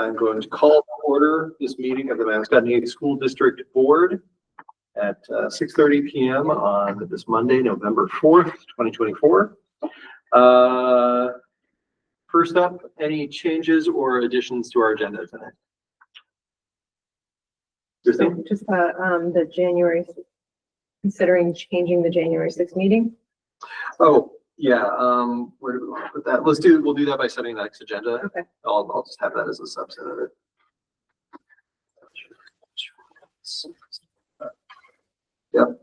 I'm going to call to order this meeting of the MASD School District Board at 6:30 p.m. on this Monday, November 4th, 2024. First up, any changes or additions to our agenda tonight? So just the January, considering changing the January 6th meeting. Oh, yeah. Where do we want to put that? We'll do that by setting the next agenda. Okay. I'll just have that as a subset of it. Yep.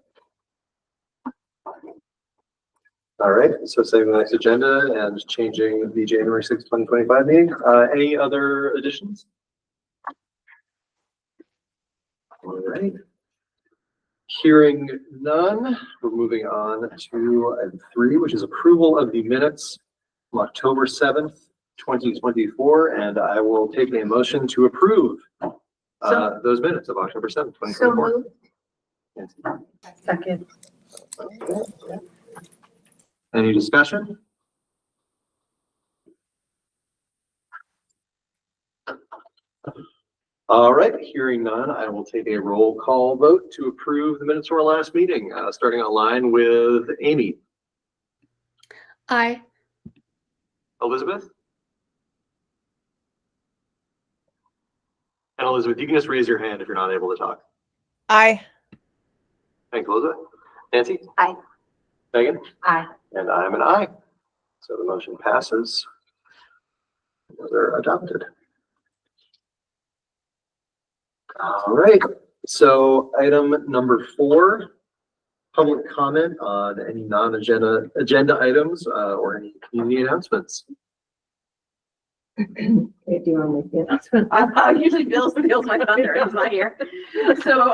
All right. So saving the next agenda and changing the January 6th, 2025 meeting. Any other additions? All right. Hearing none, we're moving on to item 3, which is approval of the minutes from October 7th, 2024. And I will take a motion to approve those minutes of October 7th, 2024. So second. Any discussion? All right, hearing none, I will take a roll call vote to approve the minutes from our last meeting, starting on line with Amy. Aye. Elizabeth? And Elizabeth, you can just raise your hand if you're not able to talk. Aye. Thanks, Elizabeth. Nancy? Aye. Megan? Aye. And I'm an aye. So the motion passes. They're adopted. All right, so item number 4, public comment on any non-agenda items or any community announcements. Do you want to make the announcement? Usually Bill steals my thunder. He's not here. So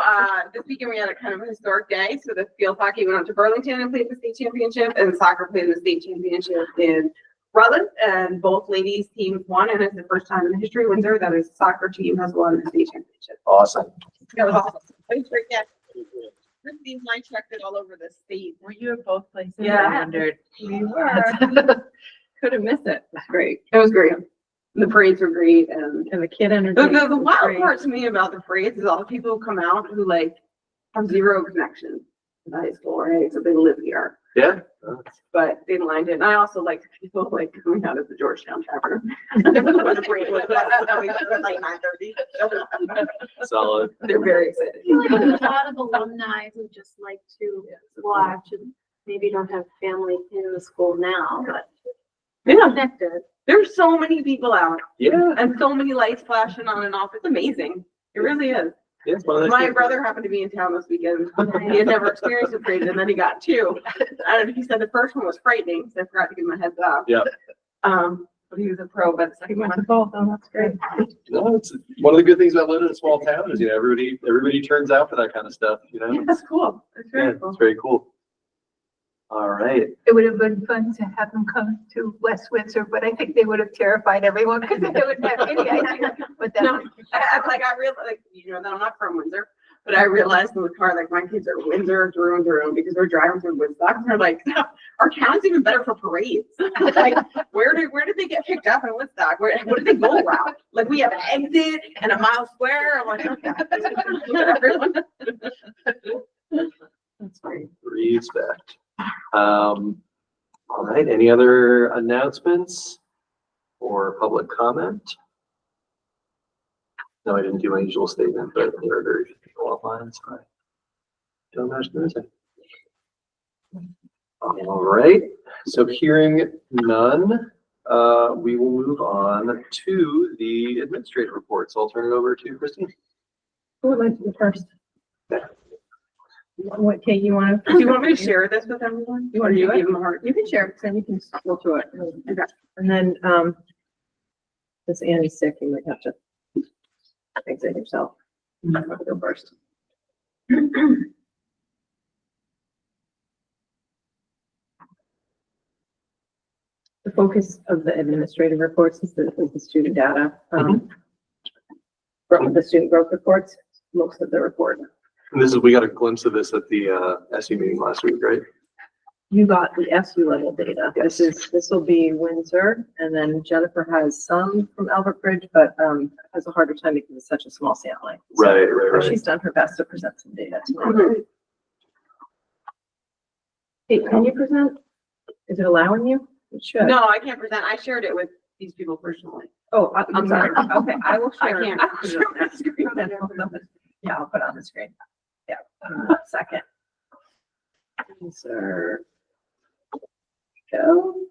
this weekend we had a kind of a historic day. So the field hockey went out to Burlington and played the state championship, and soccer played the state championship in Rutland, and both ladies teams won, and it's the first time in history Windsor that a soccer team has won the state championship. Awesome. That was awesome. Thanks for that. Christine's line checked it all over the state. Were you at both places? Yeah. I wondered. We were. Couldn't miss it. It was great. It was great. The parades were great, and And the kid energy. the was wild great. part to me about the parades is all the people who come out who like have zero connection to the high school, right? So they live here, Yeah. but they lined it. And I also liked people like coming out of the Georgetown Tavern. When the parade was like 9:30. Solid. They're very excited. I feel like there's a lot of alumni who just like to watch and maybe don't have family in the school now, but Yeah, connected. there's so many people out Yeah. and so many lights flashing on and off. It's amazing. It really is. Yeah, it's one of those My things. brother happened to be in town this weekend. He had never experienced a parade, and then he got 2. And he said the first one was frightening, so I forgot to give him a heads up. Yeah. But he was a pro, but the second one. Both. Oh, that's great. No, it's one of the good things about living in a small town is, everybody turns out for that kind of stuff, That's cool. It's Yeah, very cool. it's very cool. All right. It would have been fun to have them come to West Windsor, but I think they would have terrified everyone because they wouldn't have any idea. But No, that's I realized, like, that I'm not from Windsor, but I realized in the car, like, my kids are Windsor through and through because we're driving through Woodstock. And they're like, no, our town's even better for parades. Like, where did they get picked up in Woodstock? What did they go around? Like, we have an exit and a mile square. I'm like, okay. That's great. Respect. All right, any other announcements or public comment? No, I didn't do my usual statement, but there are very few people online, so I don't imagine there is any. All right, so hearing none, we will move on to the administrative reports. I'll turn it over to Christine. Who would like to go first? What, Kate, you want to? Do you want me to share this with everyone? You want to Or do give it? them a heart? You can share it, then you can go to it. Okay. And then, since Annie's sick, you might have to exit yourself. You might want to go first. The focus of the administrative reports is the student data, from the student growth reports, most of the report. And we got a glimpse of this at the SU meeting last week, right? you got the SU level data. This will be Windsor, and then Jennifer has some from Albert Bridge, but, has a harder time because it's such a small sampling. So, Right. She's done her best to present some data tonight. Mhm. Hey, can you present? Is it allowing you? It should. No, I can't present. I shared it with these people personally. Oh, I'm sorry. Okay, I will I share. can't. I'll put it on the screen. Yeah, I'll put it on the screen. Yeah, 1 second. Insert. Go.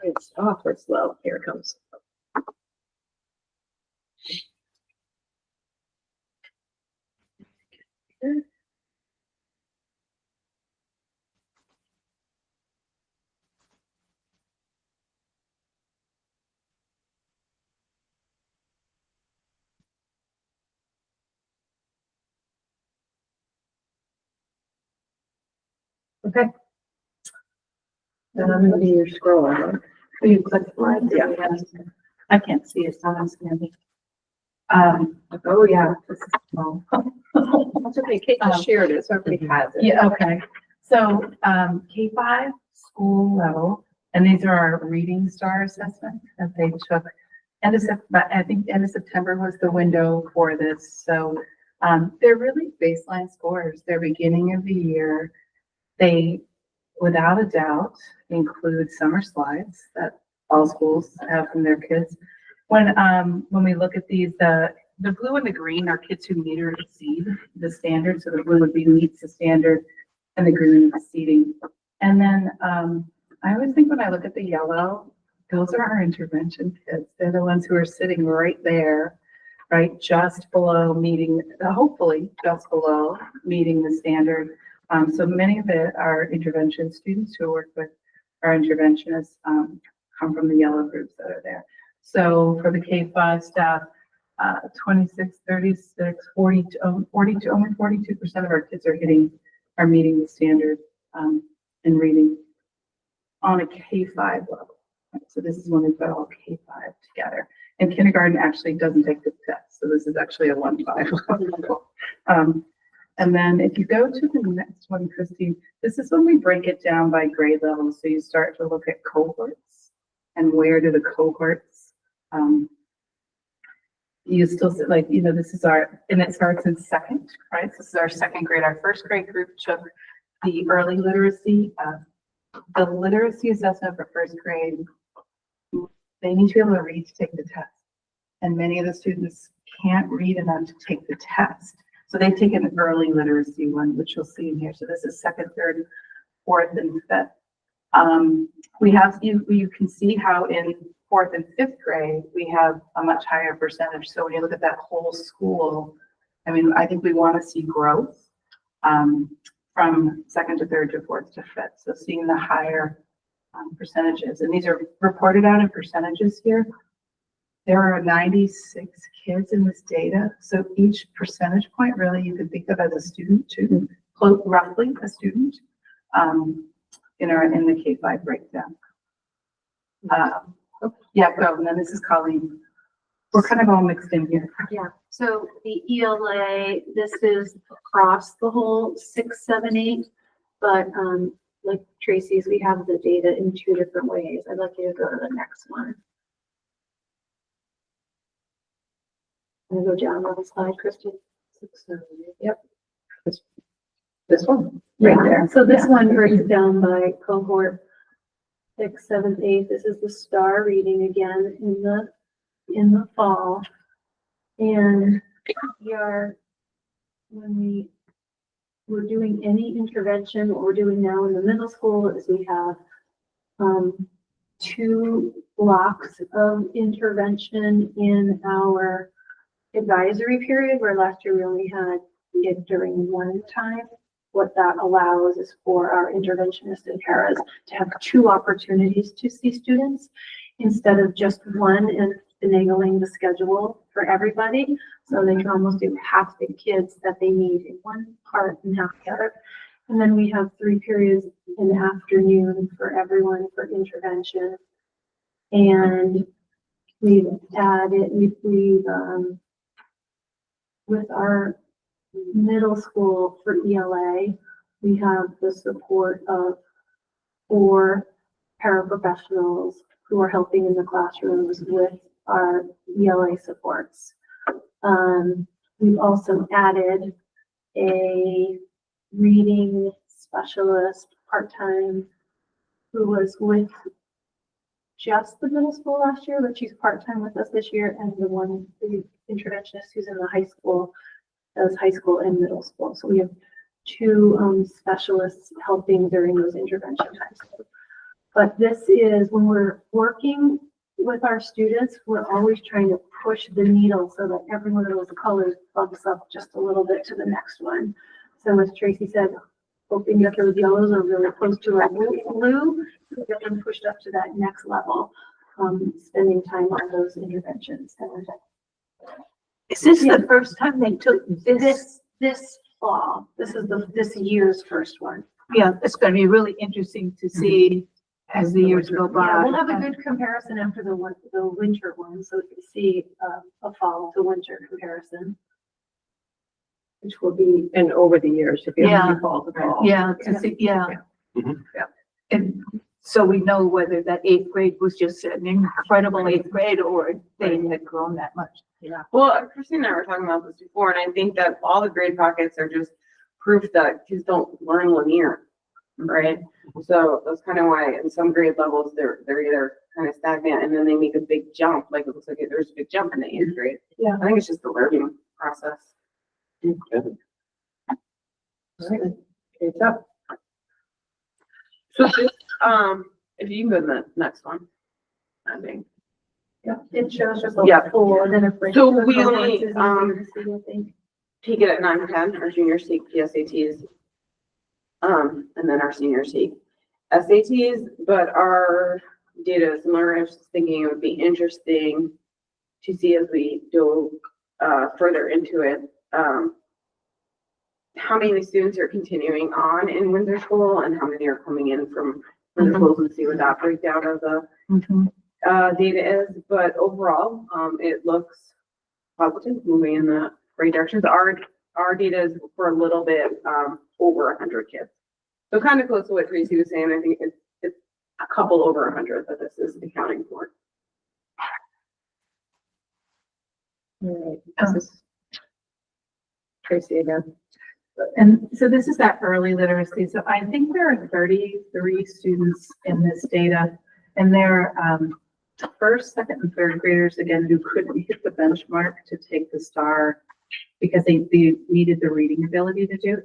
It's awfully slow. Here it comes. Okay. And I'm gonna be your scroll. Right? You click slides? Yeah. I can't see it, so I'm scanning. Oh, yeah. This is small. That's okay. Kate just shared it, so everybody has it. Yeah, okay. So, K-5 school level, and these are our reading star assessments that they took. I think end of September was the window for this. So, they're really baseline scores. They're beginning of the year. They, without a doubt, include summer slides that all schools have from their kids. When we look at these, the blue and the green are kids who meet or exceed the standard. So the blue would be meets the standard and the green is exceeding. And then I always think when I look at the yellow, those are our intervention kids. They're the ones who are sitting right there, right, just below meeting, hopefully just below meeting the standard. So many of our intervention students who work with our interventionists come from the yellow groups that are there. So for the K-5 staff, 26, 36, 42, only 42% of our kids are meeting the standard in reading on a K-5 level. So this is when we put all K-5 together. And kindergarten actually doesn't take the test. So this is actually a 1-5 level. And then if you go to the next one, Christine, this is when we break it down by grade level. So you start to look at cohorts and where do the cohorts, you still sit like, this is and it starts in second, right? So this is our second grade. Our first grade group took the early literacy, the literacy assessment for first grade. They need to be able to read to take the test. And many of the students can't read enough to take the test. So they've taken an early literacy one, which you'll see in here. So this is second, third, fourth, and fifth. You can see how in fourth and fifth grade, we have a much higher percentage. So when you look at that whole school, I think we want to see growth from second to third to fourth to fifth. So seeing the higher percentages, and these are reported out in percentages here. There are 96 kids in this data. So each percentage point really you could think of as a student, to roughly a student in the K-5 breakdown. Yeah, go. And then this is Colleen. We're kind of all mixed in here. Yeah, so the ELA, this is across the whole 6, 7, 8, but like Tracy's, we have the data in 2 different ways. I'd like you to go to the next one. I'm gonna go down on the slide, Kristen. 6, 7, 8. Yep. This one, right there. So this one breaks down by cohort 6, 7, 8. This is the star reading again in the fall. And when we're doing any intervention, what we're doing now in the middle school is we have 2 blocks of intervention in our advisory period, where last year we only had it during one time. What that allows is for our interventionists and paras to have 2 opportunities to see students instead of just one and finagling the schedule for everybody. So they can almost do half the kids that they need in one part and half the other. And then we have 3 periods in the afternoon for everyone for intervention. And we've added, with our middle school for ELA, we have the support of 4 paraprofessionals who are helping in the classrooms with our ELA supports. We've also added a reading specialist part-time who was with just the middle school last year, but she's part-time with us this year, and the interventionist who's in the high school does high school and middle school. So we have 2 specialists helping during those intervention times. But this is when we're working with our students, we're always trying to push the needle so that every one of those colors bumps up just a little bit to the next one. So as Tracy said, hoping that those yellows are really close to our blue, to get them pushed up to that next level, spending time on those interventions. Is this the first time they took this? This fall, this is this year's first one. Yeah, it's gonna be really interesting to see as the years go by. Yeah, we'll have a good comparison after the winter one, so we can see a fall to winter comparison. Which will be, And over the years, if you Yeah. have fall to fall. Yeah, to see, yeah. Mhm. Yeah. And so we know whether that 8th grade was just an incredible 8th grade or they had grown that much. Well, Christine and I were talking about this before, and I think that all the grade pockets are just proof that kids don't learn linear, right? So that's kind of why in some grade levels, they're either kind of stagnant and then they make a big jump, like it looks like there's a big jump in the 8th grade. Yeah. I think it's just the learning process. Okay. It's up. So this, if you can go to the next one, I think. yeah, it shows just Yeah. a full, and then a break. So we only, Is easier to see, I think. take it at 9 10, our juniors take PSATs. And then our seniors take SATs, but our data is similar. I was just thinking it would be interesting to see as we go further into it, how many students are continuing on in Windsor School and how many are coming in from Windsor schools, and see what that breakdown of the data is. But overall, it looks positive, moving in the right direction. Our data is for a little bit over 100 kids. So kind of close to what Tracy was saying. I think it's a couple over 100 that this is accounting for. All right. This is Tracy again. And so this is that early literacy. So I think there are 33 students in this data, and they're first, second, and third graders, again, who couldn't hit the benchmark to take the STAR because they needed the reading ability that they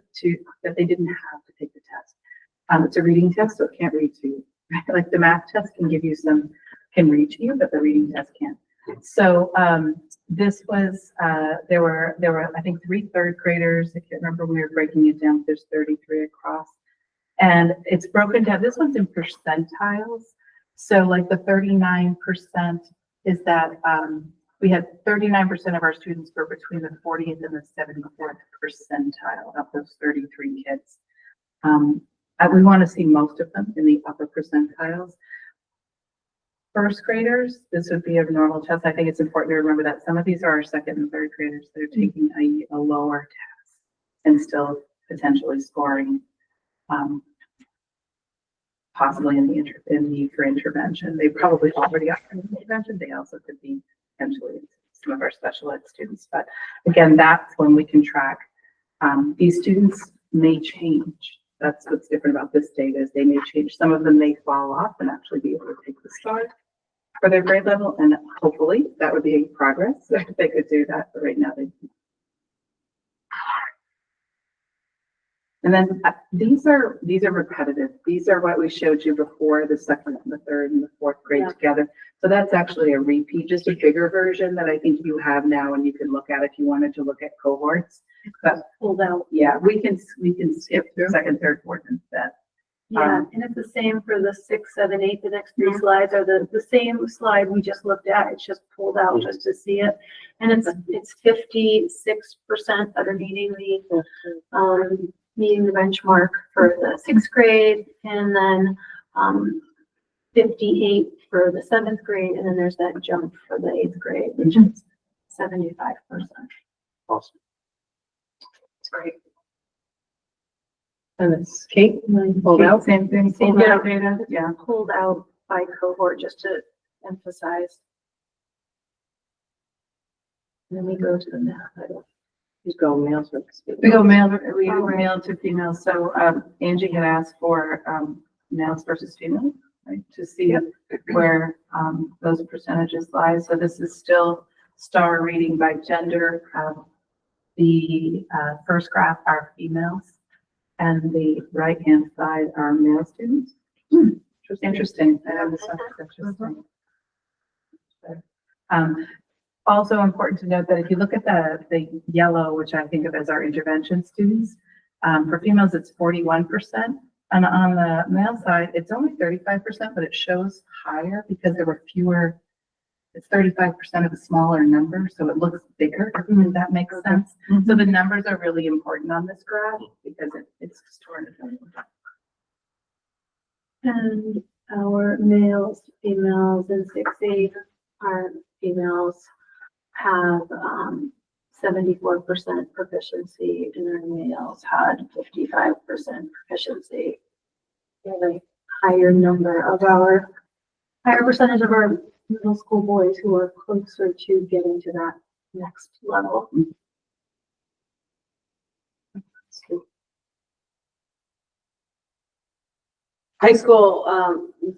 didn't have to take the test. It's a reading test, so it can't read to you. Like the math test can read to you, but the reading test can't. So this was, there were, I think, 3 third graders. I can't remember when we were breaking it down. There's 33 across. And it's broken down. This one's in percentiles. So like the 39% is that we had 39% of our students were between the 40th and the 74th percentile of those 33 kids. We want to see most of them in the upper percentiles. First graders, this would be a normal test. I think it's important to remember that some of these are our second and third graders that are taking a lower test and still potentially scoring, possibly in the need for intervention. They probably already are in intervention. They also could be potentially some of our special ed students. But again, that's when we can track. These students may change. That's what's different about this data is they may change. Some of them may fall off and actually be able to take the STAR for their grade level, and hopefully that would be progress if they could do that. But right now they can't. And then these are repetitive. These are what we showed you before, the second and the third and the fourth grade together. So that's actually a repeat, just a bigger version that I think you have now, and you can look at if you wanted to look at cohorts. But Pulled out. yeah, we can skip through second, third, fourth instead. Yeah, and it's the same for the 6, 7, 8, the next 3 slides are the same slide we just looked at. It's just pulled out just to see it. And it's 56% that are meeting the benchmark for the 6th grade, and then 58 for the 7th grade, and then there's that jump for the 8th grade, which is 75%. Awesome. It's great. And it's Kate, pulled out. Same thing, Same pulled out data. data, yeah. Pulled out by cohort just to emphasize. And then we go to the math. Just go males versus We go male, we All right. male to female, so, Angie had asked for, males versus females, right? To see where, those percentages lie, so this is still star reading by gender. The, first graph are females, and the right-hand side are male students. Interesting, that's interesting. Also important to note that if you look at the yellow, which I think of as our intervention students, for females, it's 41%. And on the male side, it's only 35%, but it shows higher because there were fewer, it's 35% of a smaller number, so it looks bigger, if that makes sense. So the numbers are really important on this graph because it's distorted. And our males, females, and 6A, our females have 74% proficiency, and our males had 55% proficiency. We have a higher percentage of our middle school boys who are closer to getting to that next level. High school,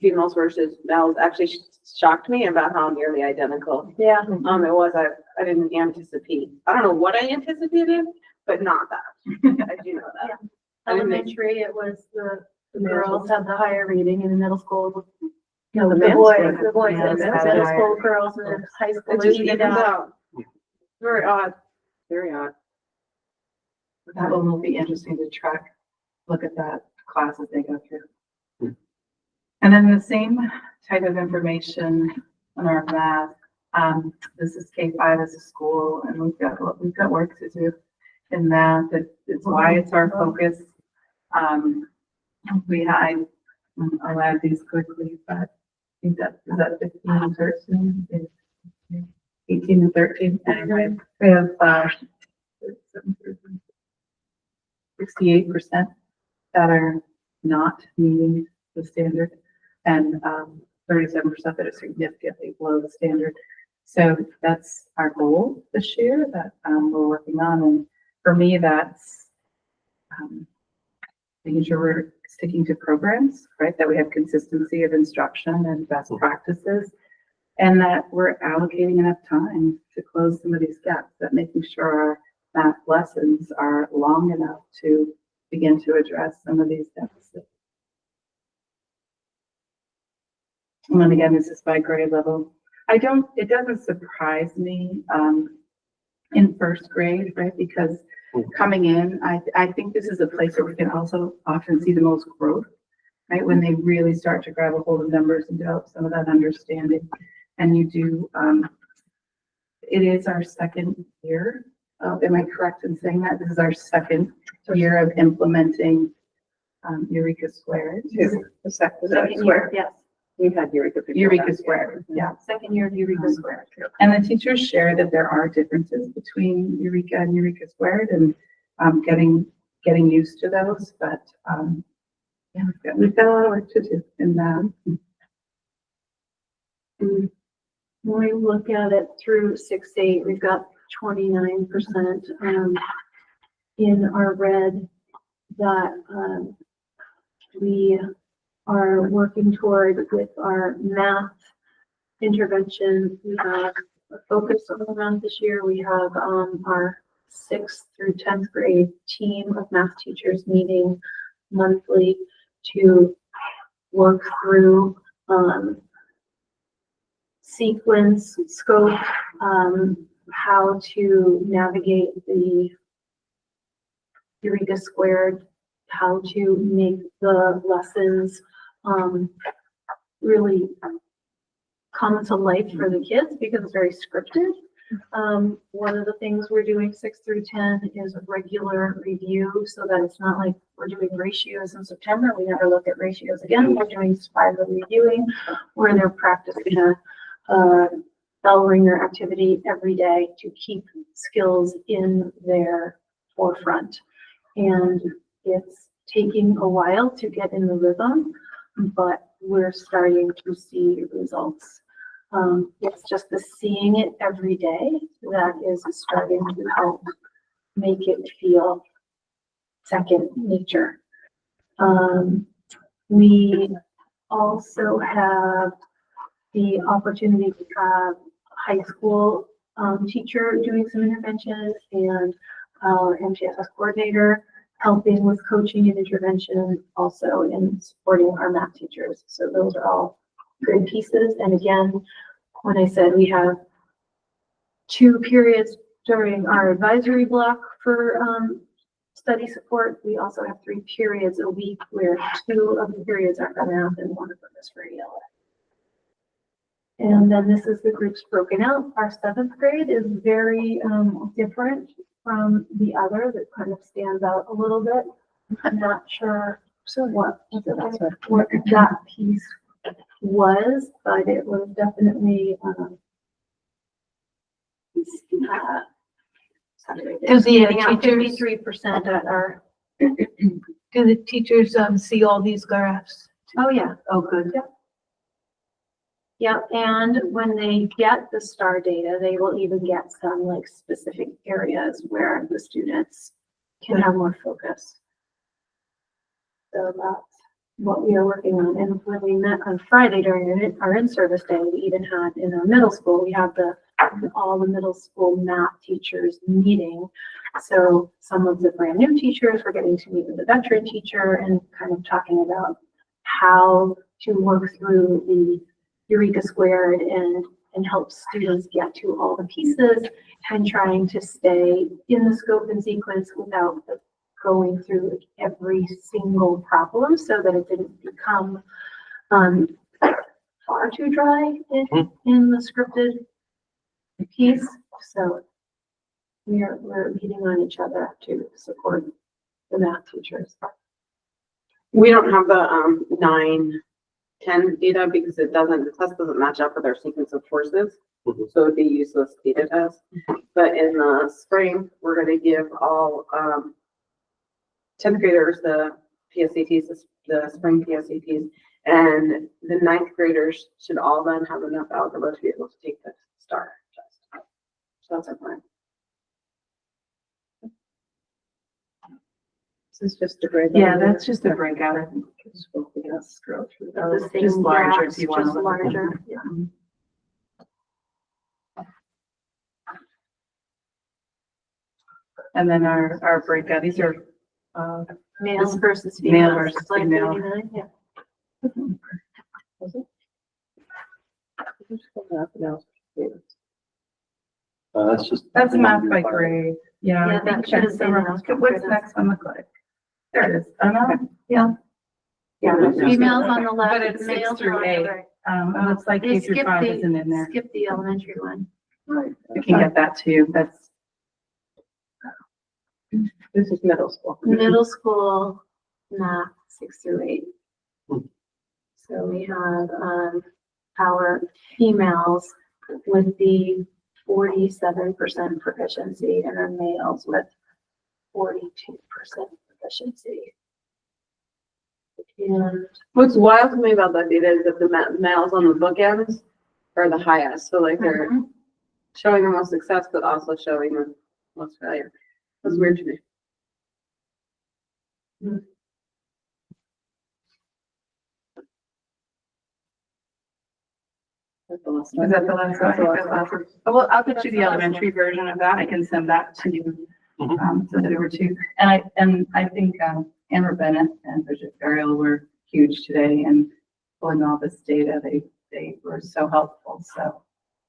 females versus males actually shocked me about how nearly identical. Yeah. It was, I didn't anticipate, I don't know what I anticipated, but not that. I do know that. I didn't make- Elementary, it was the girls had the higher reading, and in middle school, No, the males boys, were- the boys, males and had middle higher. school girls, and then high school. It just even evens out. out. Very odd, very odd. That one will be interesting to track, look at that class as they go through. And then the same type of information on our math. This is K5 as a school, and we've got work to do in math. It's why it's our focus. I'll add these quickly, but I think is that 15 and 13? 18 and 13. Anyway, we have 68% that are not meeting the standard, and 37% that are significantly below the standard. So that's our goal this year that we're working on. And for me, that's making sure we're sticking to programs, right? That we have consistency of instruction and best practices, and that we're allocating enough time to close some of these gaps, that making sure our math lessons are long enough to begin to address some of these deficits. And then again, this is by grade level. It doesn't surprise me in first grade, right? Because coming in, I think this is a place where we can also often see the most growth, right? When they really start to grab a hold of numbers and develop some of that understanding. And you do, it is our second year. Am I correct in saying that? This is our second year of implementing Eureka Squared. The second Second year, yes, We've had Eureka. before Eureka that, Squared, yeah. second year of Eureka Square. And the teachers share that there are differences between Eureka and Eureka Squared, and getting used to those, but yeah, we've got a lot of work to do in that. And when we look at it through 6-8, we've got 29% in our red that we are working toward with our math intervention. We have a focus on the math this year. We have our 6th through 10th grade team of math teachers meeting monthly to work through sequence, scope, how to navigate the Eureka Squared, how to make the lessons really come to life for the kids, because it's very scripted. One of the things we're doing 6 through 10 is a regular review so that it's not like we're doing ratios in September. We never look at ratios again. We're doing spiral reviewing where they're practicing a bell ringer activity every day to keep skills in their forefront. And it's taking a while to get in the rhythm, but we're starting to see results. It's just the seeing it every day that is starting to help make it feel second nature. We also have the opportunity to have a high school teacher doing some intervention and our MTSS coordinator helping with coaching and intervention, also in supporting our math teachers. So those are all good pieces. And again, when I said we have 2 periods during our advisory block for study support, we also have 3 periods a week where 2 of the periods are for math and 1 of them is for ELA. And then this is the groups broken out. Our 7th grade is very different from the other. That kind of stands out a little bit. I'm not sure what that piece was, but it was definitely Does the teachers, 53% at our, do the teachers see all these graphs? oh yeah. Oh, good. Yeah, and when they get the STAR data, they will even get some like specific areas where the students can have more focus. So that's what we are working on. And when we met on Friday during our in-service day, we even had in our middle school, we had all the middle school math teachers meeting. So some of the brand new teachers were getting to meet with the veteran teacher and kind of talking about how to work through the Eureka Squared and help students get to all the pieces and trying to stay in the scope and sequence without going through every single problem so that it didn't become far too dry in the scripted piece. So we're leaning on each other to support the math teachers. We don't have the 9-10 data because the test doesn't match up with our sequence of courses. Mhm. So it'd be useless data test. But in the spring, we're gonna give all 10th graders the PSATs, the spring PSATs, and the 9th graders should all then have enough algebra to be able to take the STAR test. So that's our plan. This is just a grade. Yeah, that's just a breakout. I think. Scroll through The those. same Just larger graphs, if you want to just look at them. larger, yeah. And then our breakout, these are, Males versus Male females. versus Slide female. 39, yeah. That's just. that's math by grade. Yeah, Yeah, I think that should that's the, have been what's the next one look like? There it is. Oh, no, yeah. Yeah, that's just- females on the left, But it's 6 males through on the 8. right. It looks like They K through skipped 5 the- isn't in there. Skip the elementary one. We can get that too. That's, This is middle school. Middle school math, 6 through 8. Hmm. So we have, our females with the 47% proficiency and our males with 42% proficiency. And What's wild to me about that data is that the males on the bookends are the highest. So like they're showing the most success, but also showing the most failure. That's weird to me. is that the last one? Oh, well, I'll get you the elementary version of that. I can send that to you. Send it over to you. And I think, Amber Bennett and Bridget Burial were huge today and pulling all this data. They were so helpful. So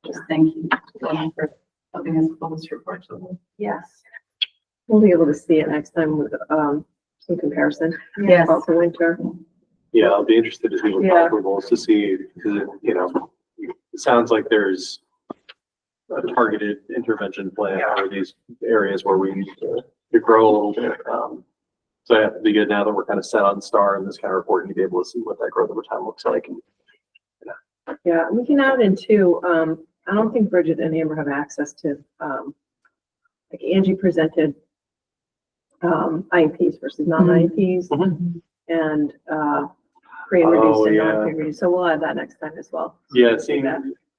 just thank you to them for helping us pull this report. yes, We'll be able to see it next time with, some comparison. Yes. Fall to winter. Yeah, I'll be interested to see what Yeah. comparables to see, because it sounds like there's a targeted intervention plan for these areas where we need to grow a little bit. So yeah, it'd be good now that we're kind of set on STAR and this kind of reporting to be able to see what that growth over time looks like. Yeah, we can add in too, I don't think Bridget and Amber have access to, like Angie presented, IEPs versus non-IEPs and, pre-reduced Oh, and yeah. non-pre-reduced. So we'll add that next time as well. Yeah, seeing,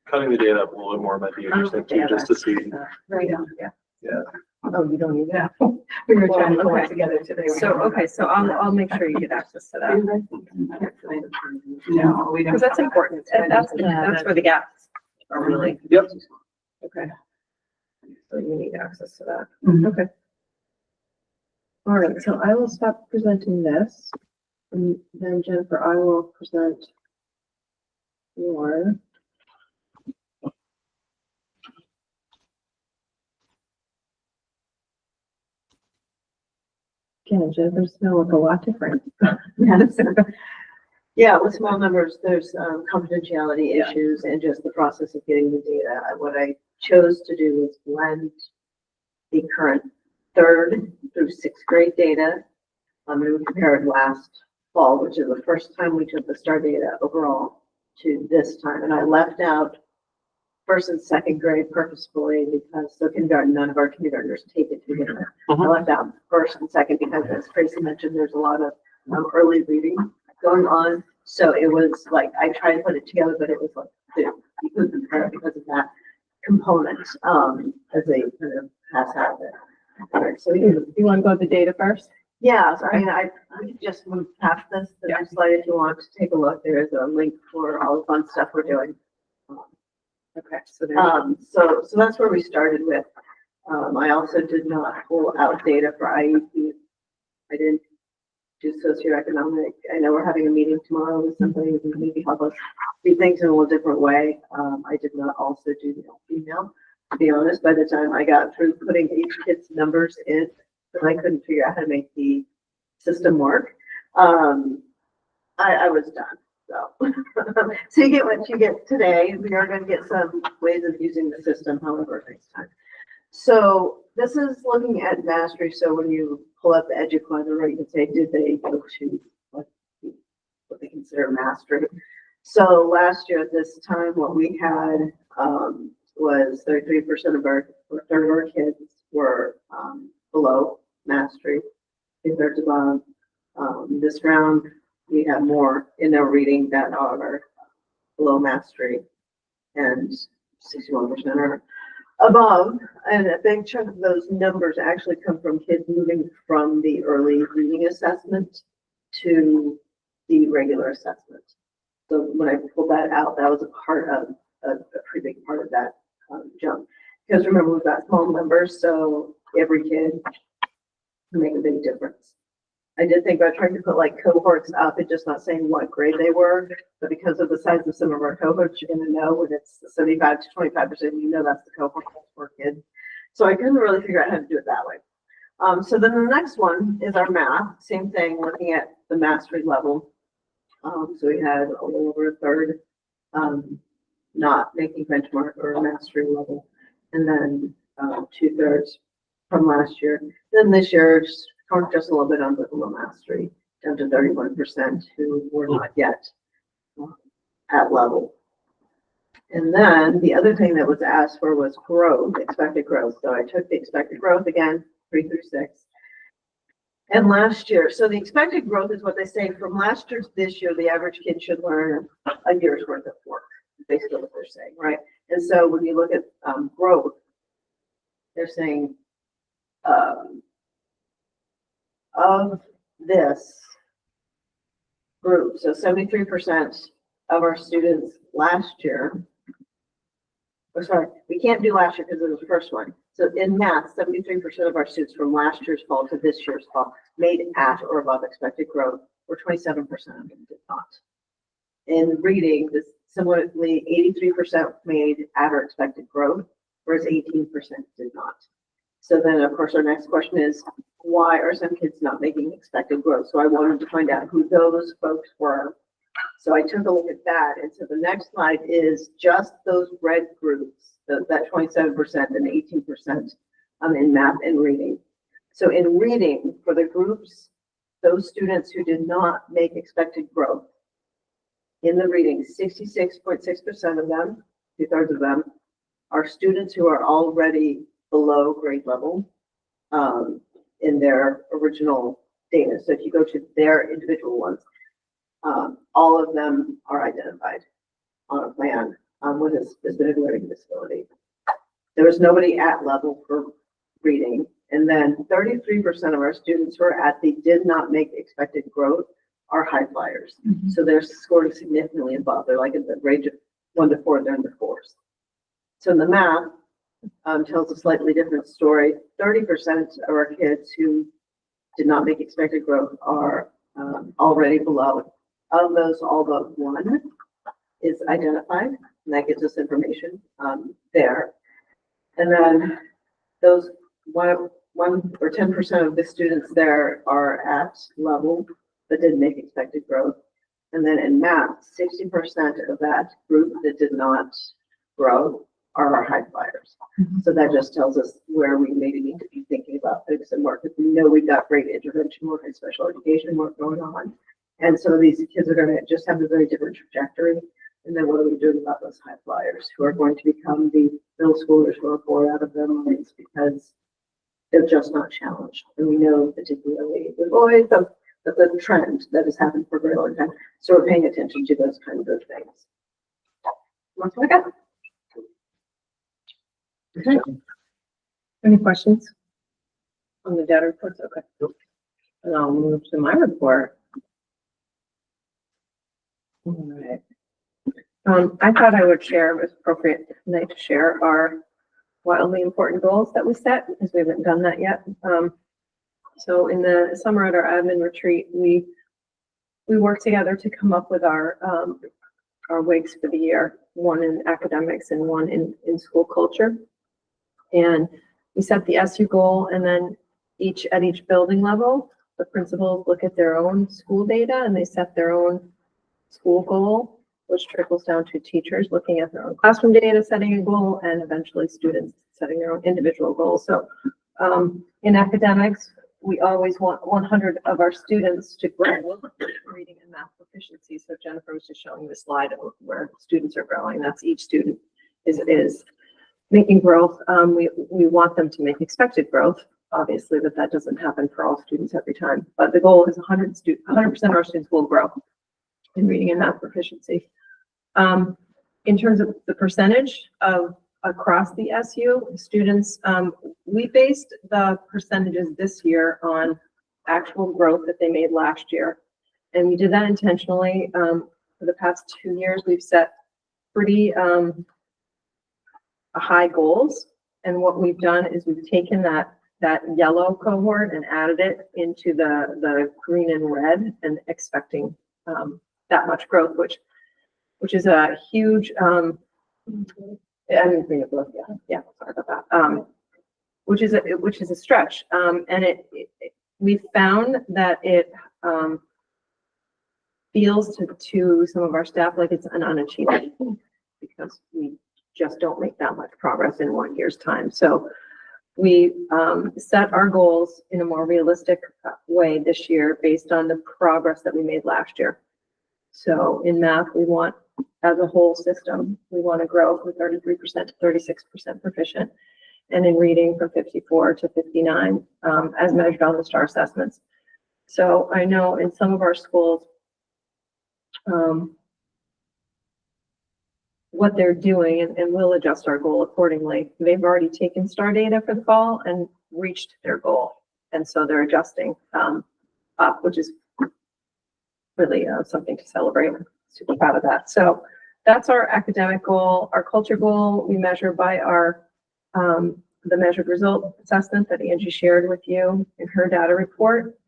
cutting the data up a little bit more might be interesting too, just to see. Right, yeah. Yeah. Oh, you don't need that. We were trying to Well, pull it okay. together today. So, okay, so I'll make sure you get access to that. No, we don't. Because that's important. That's where the gaps are really. Yep. Okay. So you need access to that. Mhm. Okay. All right, so I will stop presenting this. And then Jennifer, I will present your. Again, Jennifer's gonna look a lot different. Yeah, with small numbers, there's confidentiality Yeah. issues and just the process of getting the data. What I chose to do was blend the current 3rd through 6th grade data. And we compared last fall, which is the first time we took the STAR data overall, to this time. And I left out 1st and 2nd grade purposefully because the kindergarten, none of our kindergartners take it to begin with. I left out 1st and 2nd because, as Tracy mentioned, there's a lot of early reading going on. So it was like, I tried to put it together, but it was like, you couldn't compare it because of that component, as a kind of pass out there. All right, so You want to go with the data first? yeah, so I mean, I could just moved past this, the Yeah. next slide, if you want to take a look, there is a link for all the fun stuff we're doing. Okay, so there's. So that's where we started with. I also did not pull out data for IEP. I didn't do socioeconomic. I know we're having a meeting tomorrow with somebody who can maybe help us see things in a little different way. I did not also do the female. To be honest, by the time I got through putting each kid's numbers in, because I couldn't figure out how to make the system work, I was done. So, so you get what you get today. We are going to get some ways of using the system, however, next time. So this is looking at mastery. So when you pull up the EduClimber, right, you can say, did they go to what they consider mastery? So last year at this time, what we had was 33% of our, or a third of our kids were below mastery, 2/3 above. This round, we have more in their reading that are below mastery, and 61% are above. And a big chunk of those numbers actually come from kids moving from the early reading assessment to the regular assessment. So when I pulled that out, that was a part of a pretty big part of that jump. Because remember, we've got small numbers, so every kid can make a big difference. I did think about trying to put like cohorts up and just not saying what grade they were, but because of the size of some of our cohorts, you're gonna know when it's 75 to 25%, you know that's the cohort for kids. So I couldn't really figure out how to do it that way. So then the next one is our math, same thing, looking at the mastery level. So we had a little over a third not making benchmark or mastery level, and then 2/3 from last year. Then this year, just a little bit under below mastery, down to 31% who were not yet at level. And then the other thing that was asked for was growth, expected growth. So I took the expected growth again, 3 through 6. And last year, so the expected growth is what they say from last year to this year, the average kid should learn a year's worth of work, basically what they're saying, right? And so when you look at growth, they're saying of this group, so 73% of our students last year, or sorry, we can't do last year because it was the first one. So in math, 73% of our students from last year's fall to this year's fall made at or above expected growth, or 27% of them did not. In reading, this similarly, 83% made at or expected growth, whereas 18% did not. So then, of course, our next question is, why are some kids not making expected growth? So I wanted to find out who those folks were. So I took a look at that. And so the next slide is just those red groups, that 27% and 18% in math and reading. So in reading, for the groups, those students who did not make expected growth in the reading, 66.6% of them, 2/3 of them, are students who are already below grade level in their original data. So if you go to their individual ones, all of them are identified on a plan with a specific learning disability. There was nobody at level for reading. And then 33% of our students who are at the did not make expected growth are high flyers. So they're scored significantly above. They're like in the range of 1 to 4, they're in the 4s. So in the math tells a slightly different story. 30% of our kids who did not make expected growth are already below. Of those, all but one is identified, and that gives us information there. And then those one or 10% of the students there are at level but didn't make expected growth. And then in math, 60% of that group that did not grow are our high flyers. So that just tells us where we maybe need to be thinking about putting some work. Because we know we've got great intervention work and special education work going on. And some of these kids are going to just have a very different trajectory. And then what are we doing about those high flyers who are going to become the middle schoolers who are bored out of their minds because they're just not challenged. And we know particularly with boys that's a trend that has happened for a very long time. So we're paying attention to those kinds of things. That's what I got. Okay. Any questions on the data reports? Okay. And I'll move to my report. All right. I thought I would share, it was appropriate tonight to share our wildly important goals that we set, because we haven't done that yet. So in the summer at our admin retreat, we worked together to come up with our WIGs for the year, one in academics and one in school culture. And we set the SU goal, and then at each building level, the principals look at their own school data and they set their own school goal, which trickles down to teachers looking at their own classroom data, setting a goal, and eventually students setting their own individual goals. So in academics, we always want 100 of our students to grow reading and math proficiency. So Jennifer was just showing the slide of where students are growing. That's each student is making growth. We want them to make expected growth, obviously, but that doesn't happen for all students every time. But the goal is 100% of our students will grow in reading and math proficiency. In terms of the percentage of across the SU students, we based the percentages this year on actual growth that they made last year. And we did that intentionally. For the past 2 years, we've set pretty high goals. And what we've done is we've taken that yellow cohort and added it into the green and red and expecting that much growth, which is a huge, I didn't bring it both, yeah, sorry about that. Which is a stretch. And we found that it feels to some of our staff like it's an unachievable because we just don't make that much progress in 1 year's time. So we set our goals in a more realistic way this year based on the progress that we made last year. So in math, we want, as a whole system, we want to grow from 33% to 36% proficient. And in reading from 54 to 59, as measured on the STAR assessments. So I know in some of our schools, what they're doing, and we'll adjust our goal accordingly. They've already taken STAR data for the fall and reached their goal. And so they're adjusting up, which is really something to celebrate. I'm super proud of that. So that's our academic goal. Our culture goal, we measure by our the measured result assessment that Angie shared with you in her data report.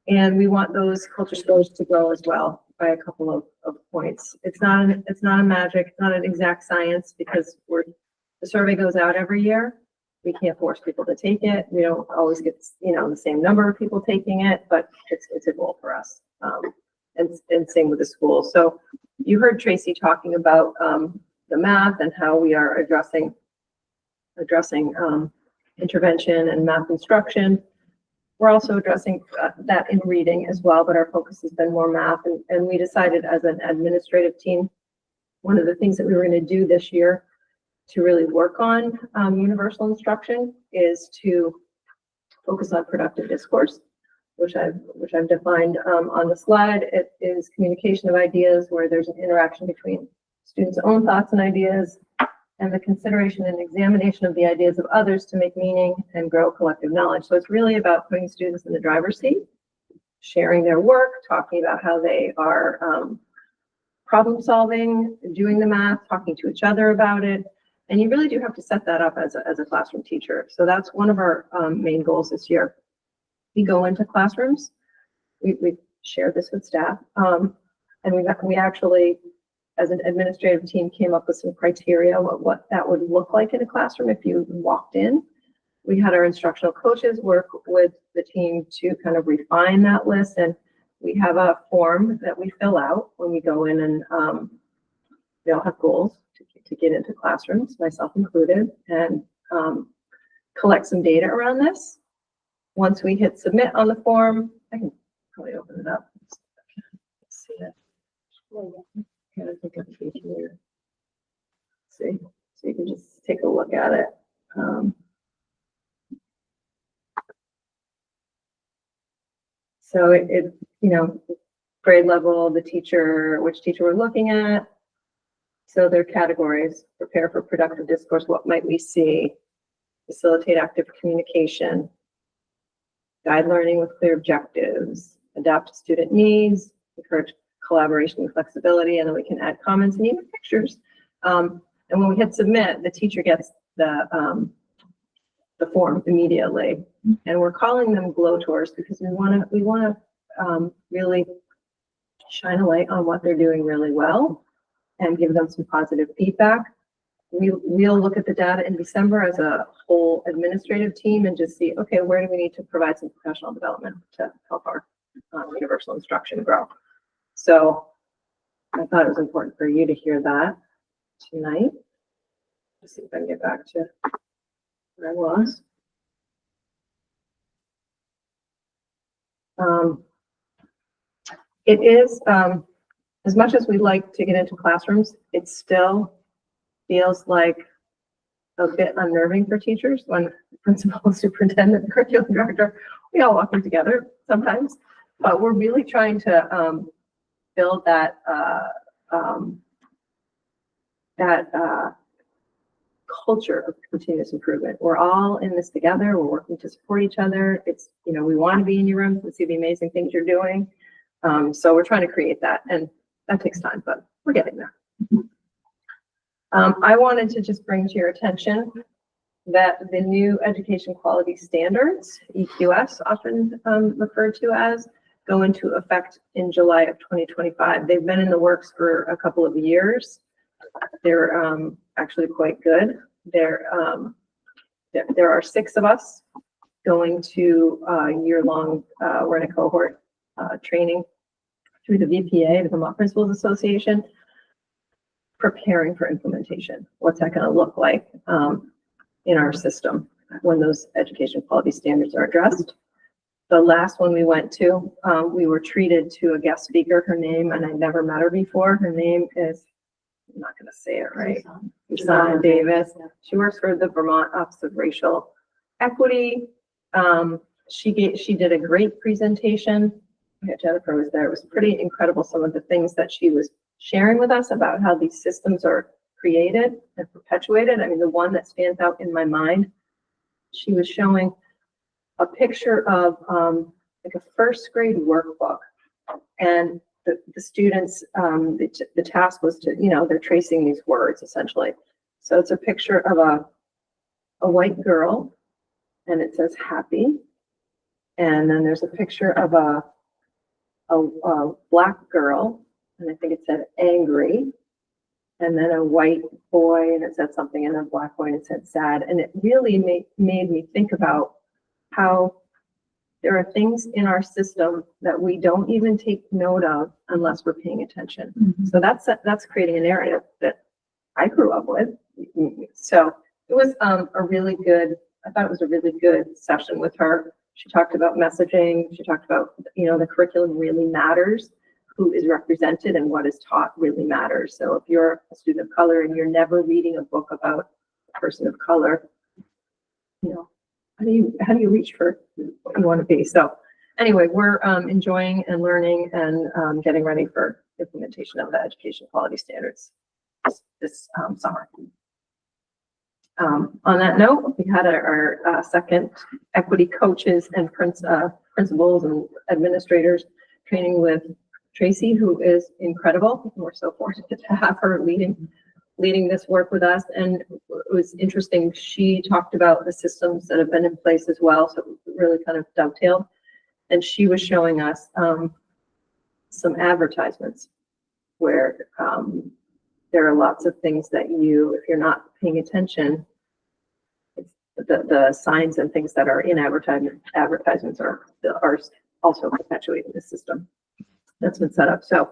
And we want those culture scores to grow as well by a couple of points. It's not a magic, it's not an exact science because the survey goes out every year. We can't force people to take it. We don't always get, the same number of people taking it, but it's a goal for us. And same with the school. So you heard Tracy talking about the math and how we are addressing intervention and math instruction. We're also addressing that in reading as well, but our focus has been more math. And we decided as an administrative team, one of the things that we were going to do this year to really work on universal instruction is to focus on productive discourse, which I've defined on the slide. It is communication of ideas where there's an interaction between students' own thoughts and ideas and the consideration and examination of the ideas of others to make meaning and grow collective knowledge. So it's really about putting students in the driver's seat, sharing their work, talking about how they are problem solving, doing the math, talking to each other about it. And you really do have to set that up as a classroom teacher. So that's one of our main goals this year. We go into classrooms, we share this with staff, and we actually, as an administrative team, came up with some criteria what that would look like in a classroom if you walked in. We had our instructional coaches work with the team to kind of refine that list, and we have a form that we fill out when we go in, and we all have goals to get into classrooms, myself included, and collect some data around this. Once we hit submit on the form, I can probably open it up. Let's see it. I think I can here. See, so you can just take a look at it. So it, you know, grade level, the teacher, which teacher we're looking at. So their categories: prepare for productive discourse. What might we see? Facilitate active communication. Guide learning with clear objectives. Adapt to student needs. Encourage collaboration and flexibility, and then we can add comments and even pictures. And when we hit submit, the teacher gets the form immediately, and we're calling them glow tours because we want to really shine a light on what they're doing really well and give them some positive feedback. We'll look at the data in December as a whole administrative team and just see, okay, where do we need to provide some professional development to help our universal instruction grow. So I thought it was important for you to hear that tonight. Let's see if I can get back to where I was. It is, as much as we like to get into classrooms, it still feels like a bit unnerving for teachers when the principal, superintendent, the curriculum director, we all walk in together sometimes, but we're really trying to build that culture of continuous improvement. We're all in this together. We're working to support each other. It's, you know, we want to be in your rooms and see the amazing things you're doing. So we're trying to create that, and that takes time, but we're getting there. I wanted to just bring to your attention that the new education quality standards, EQS, often referred to as, go into effect in July of 2025. They've been in the works for a couple of years. They're actually quite good. There are 6 of us going to year-long, we're in a cohort training through the VPA, the Vermont Principals Association, preparing for implementation. What's that going to look like in our system when those education quality standards are addressed? The last one we went to, we were treated to a guest speaker. Her name, and I never met her before. Her name is, I'm not going to say it right, Susan Davis. She works for the Vermont Office of Racial Equity. She did a great presentation. Jennifer was there. It was pretty incredible, some of the things that she was sharing with us about how these systems are created and perpetuated. I mean, the one that stands out in my mind, she was showing a picture of like a first grade workbook, and the students, the task was to, you know, they're tracing these words essentially. So it's a picture of a white girl, and it says happy, and then there's a picture of a black girl, and I think it said angry, and then a white boy, and it said something, and a black boy, and it said sad. And it really made me think about how there are things in our system that we don't even take note of unless we're paying attention. Mm-hmm. So that's creating a narrative that I grew up with. So it was a really good, I thought it was a really good session with her. She talked about messaging. She talked about, the curriculum really matters. Who is represented and what is taught really matters. So if you're a student of color and you're never reading a book about a person of color, how do you reach for what you want to be? So anyway, we're enjoying and learning and getting ready for implementation of the education quality standards this summer. On that note, we had our second equity coaches and principals and administrators training with Tracy, who is incredible. We're so fortunate to have her leading this work with us. And it was interesting. She talked about the systems that have been in place as well. So it really kind of dovetailed. And she was showing us some advertisements where there are lots of things that if you're not paying attention, the signs and things that are in advertisements are also perpetuating the system that's been set up. So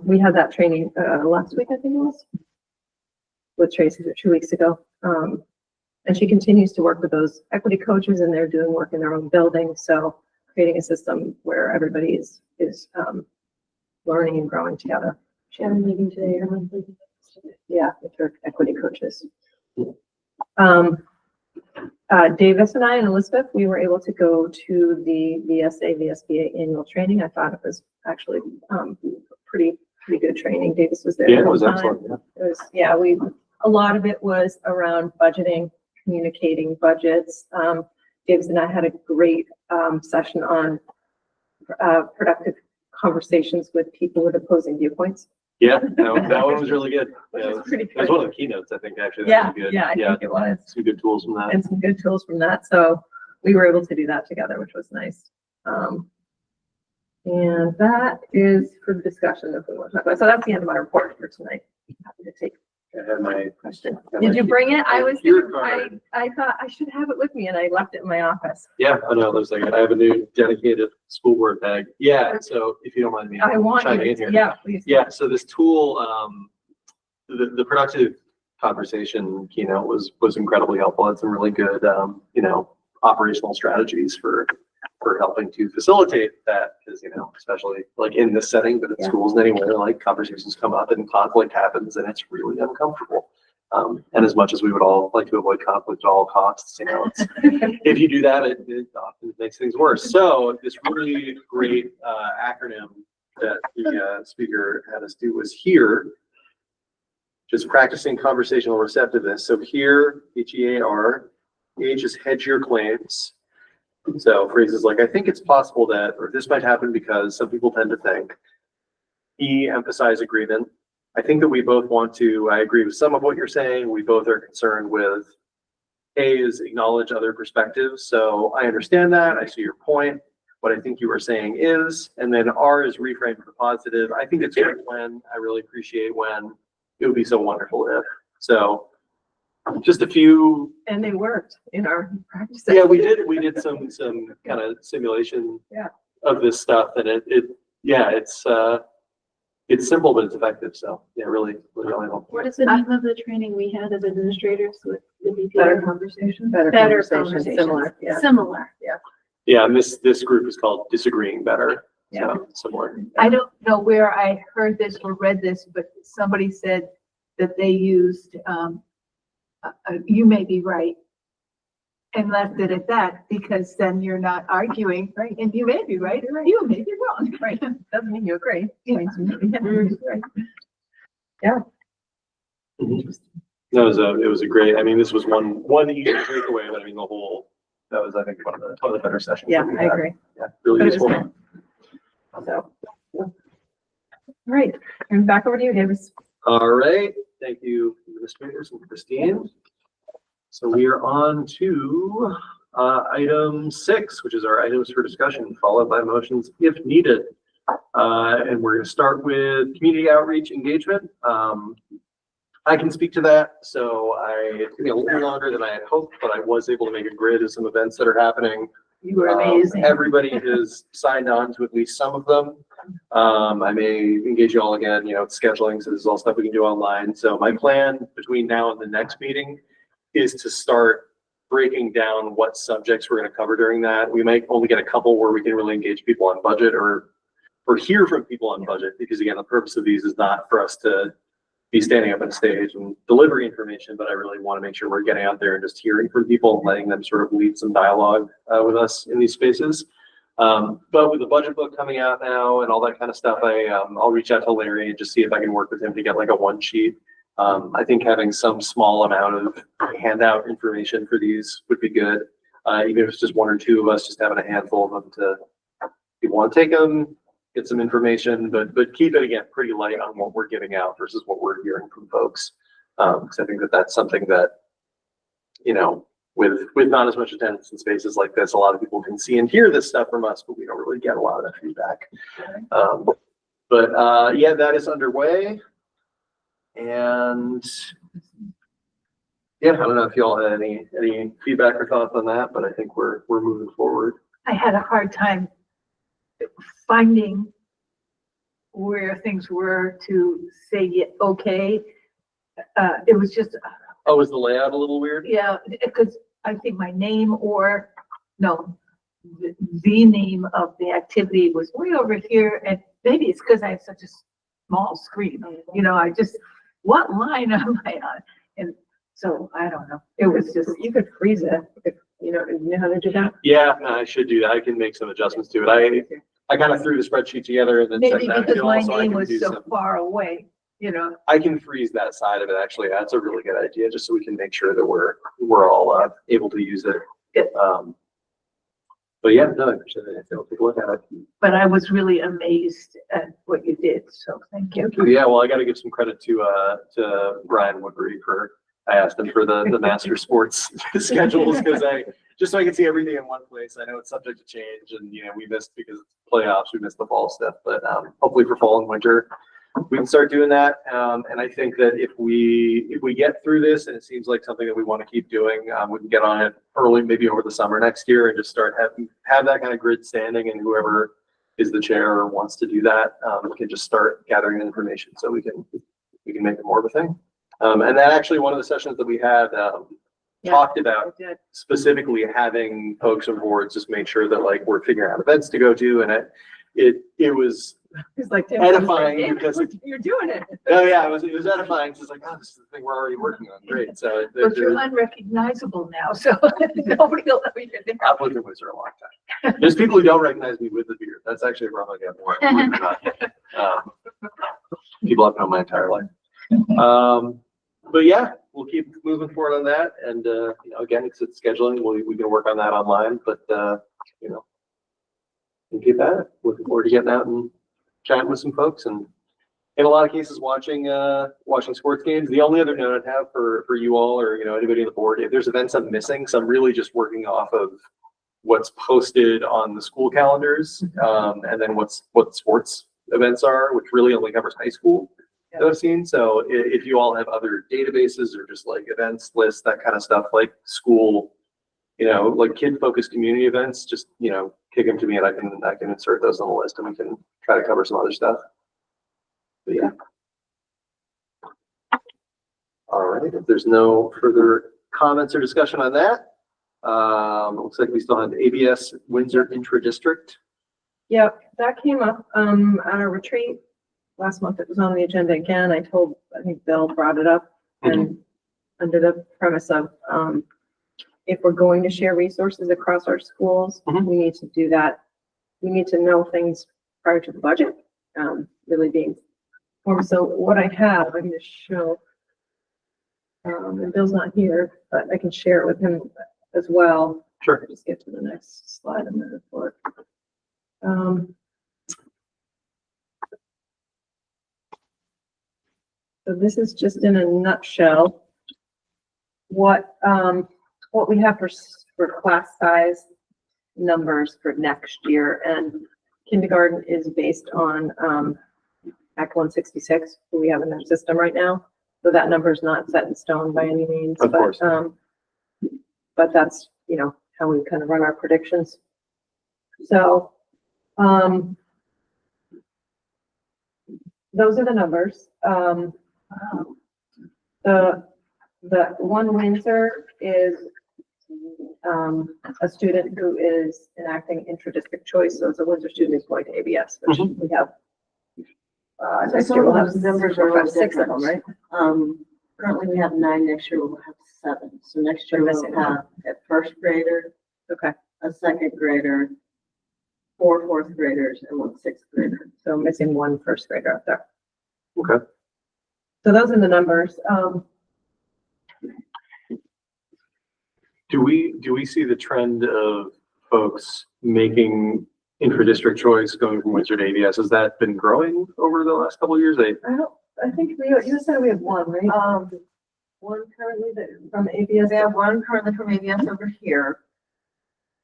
we had that training last week, I think it was, with Tracy 2 weeks ago. And she continues to work with those equity coaches, and they're doing work in their own building. So creating a system where everybody is learning and growing together. She had a meeting today or monthly. Yeah, with her equity coaches. Davis and I and Elizabeth, we were able to go to the VSA/VSBA annual training. I thought it was actually pretty good training. Davis was there. Yeah, the it was whole time. excellent. Yeah. It was, a lot of it was around budgeting, communicating budgets. Davis and I had a great session on productive conversations with people with opposing viewpoints. Yeah, that one was really good. Which Yeah, is pretty it was good. one of the keynotes, I think, actually. That Yeah, was good. yeah, I think it was. Some good tools from that. And some good tools from that. So we were able to do that together, which was nice. And that is for the discussion if we want to talk about. So that's the end of my report for tonight. Happy to take I had my question. Yeah, Did my- you bring it? I was, Your card. I thought I should have it with me and I left it in my office. Yeah, I know. There's like I have a new dedicated school board bag. Yeah, so if you don't mind me I want chiming you in here. to, yeah, please. Yeah, so this tool, the productive conversation keynote was incredibly helpful. Had some really good, operational strategies for helping to facilitate that, because, especially like in this setting, but in Yeah. schools and anywhere, like conversations come up and conflict happens and it's really uncomfortable. And as much as we would all like to avoid conflict at all costs, it's, if you do that, it often makes things worse. So this really great acronym that the speaker had us do was HEAR, just practicing conversational receptiveness. So HEAR, HEAR, H is hedge your claims. So phrases like, I think it's possible that, or this might happen because some people tend to think. E, emphasize agreement. I think that we both I agree with some of what you're saying. We both are concerned with. A is acknowledge other perspectives. So I understand that. I see your point. What I think you were saying is, and then R is reframe for positive. I think it's great when, I really appreciate when, it would be so wonderful if. So just a few. And they worked in our practice. Yeah, we did some kind of simulation Yeah. of this stuff, and it's simple, but it's effective. So yeah, really helpful. What is the name of the training we had as administrators with the Better BPA? conversation. Better conversation. Similar, yeah. Similar. Yeah, and this group is called Disagreeing Better. Yeah. So similar. I don't know where I heard this or read this, but somebody said that they used, you may be right, and left it at that, because then you're not arguing, right? And you may be right, or you may be wrong. Right. Doesn't mean you agree. Yeah. Means you agree. Right. Yeah. Mhm. It was a great, this was one easy takeaway, but that was, I think, one of the better sessions. Yeah, that we I had. agree. Yeah, really But it was useful. good. So, all right, and back over to you, Davis. All right, thank you, administrators and Christine. So we are on to item 6, which is our items for discussion, followed by motions if needed. And we're going to start with community outreach engagement. I can speak to that. So it took me a little longer than I had hoped, but I was able to make a grid of some events that are happening. You were amazing. Everybody has signed on to at least some of them. I may engage you all again, scheduling, so this is all stuff we can do online. So my plan between now and the next meeting is to start breaking down what subjects we're going to cover during that. We might only get a couple where we can really engage people on budget or hear from people on budget, because again, the purpose of these is not for us to be standing up on stage and delivering information, but I really want to make sure we're getting out there and just hearing from people and letting them sort of lead some dialogue with us in these spaces. But with the budget book coming out now and all that kind of stuff, I'll reach out to Larry and just see if I can work with him to get like a one sheet. I think having some small amount of handout information for these would be good. Even if it's just one or two of us, just having a handful of them to, if you want to take them, get some information, but keep it again pretty light on what we're giving out versus what we're hearing from folks. Because I think that's something that, with not as much attendance in spaces like this, a lot of people can see and hear this stuff from us, but we don't really get a lot of that feedback. Yeah, that is underway. And yeah, I don't know if y'all had any feedback or thoughts on that, but I think we're moving forward. I had a hard time finding where things were to say okay. It was just, Oh, is the layout a little weird? yeah, because I think my name the name of the activity was way over here, and maybe it's because I have such a small screen. What line am I on? And so I don't know. It was just, You could freeze it if, you know how to do that. Yeah, no, I should do that. I can make some adjustments to it. I kind of threw the spreadsheet together and then maybe sent that to because you my all, so I name can was do so some. far away, I can freeze that side of it, actually. That's a really good idea, just so we can make sure that we're all able to use it. Good. But yeah, no, I appreciate it. I'll take a look at it. But I was really amazed at what you did, so thank you. Yeah, well, I got to give some credit to Brian Woodbury I asked him for the master sports schedules, because just so I can see everything in one place. I know it's subject to change, and we missed because it's playoffs, we missed the fall stuff, but hopefully for fall and winter we can start doing that. And I think that if we get through this and it seems like something that we want to keep doing, we can get on it early, maybe over the summer next year, and just start have that kind of grid standing, and whoever is the chair or wants to do that, we can just start gathering information so we can make it more of a thing. And that actually, one of the sessions that we had talked about specifically having folks on boards just make sure that like we're figuring out events to go to, and it was It's like edifying because you're doing it. oh yeah, it was edifying. It's like, oh, this is the thing we're already working on. Great. So But you're unrecognizable now, so nobody will know you're there. I've lived in Windsor a long time. There's people who don't recognize me with the beard. That's actually a problem I got more. People I've known my entire life. But yeah, we'll keep moving forward on that. And again, it's scheduling. We can work on that online, but we'll keep at it. Looking forward to getting out and chatting with some folks, and in a lot of cases watching sports games. The only other note I'd have for you all, or anybody on the board, if there's events I'm missing, so I'm really just working off of what's posted on the school calendars, and then what sports events are, which really only covers high school that I've seen. So if you all have other databases or just like events lists, that kind of stuff, like school, like kid-focused community events, just kick them to me and I can insert those on the list, and we can try to cover some other stuff. But yeah. All right, if there's no further comments or discussion on that, looks like we still have ABS Windsor Intra-District. Yep, that came up at a retreat last month. It was on the agenda again. I think Bill brought it up, and under the premise of if we're going to share resources across our schools, we need to do that. We need to know things prior to the budget really being formed. So what I have, I'm going to show, and Bill's not here, but I can share it with him as well. Sure. Just get to the next slide in the report. So this is just in a nutshell what we have for class size numbers for next year, and kindergarten is based on Act 166, who we have in our system right now. So that number is not set in stone by any means, Of course. but that's how we kind of run our predictions. So those are the numbers. The one Windsor is, a student who is enacting intra-district choice, so it's a Windsor student who's going to ABS, which we have. Next year we'll have the numbers are all 6 of different, them, right? Currently we have 9, next year we'll have 7. So next year We're we'll missing have a first grader, Okay, a second grader, 4 fourth graders, and 1 sixth grader. so missing one first grader up there. Okay. So those are the numbers. Do we see the trend of folks making intra-district choice going from Windsor to ABS? Has that been growing over the last couple of years? I think you said we have one, right? One currently that from ABS. We have 1 currently from ABS over here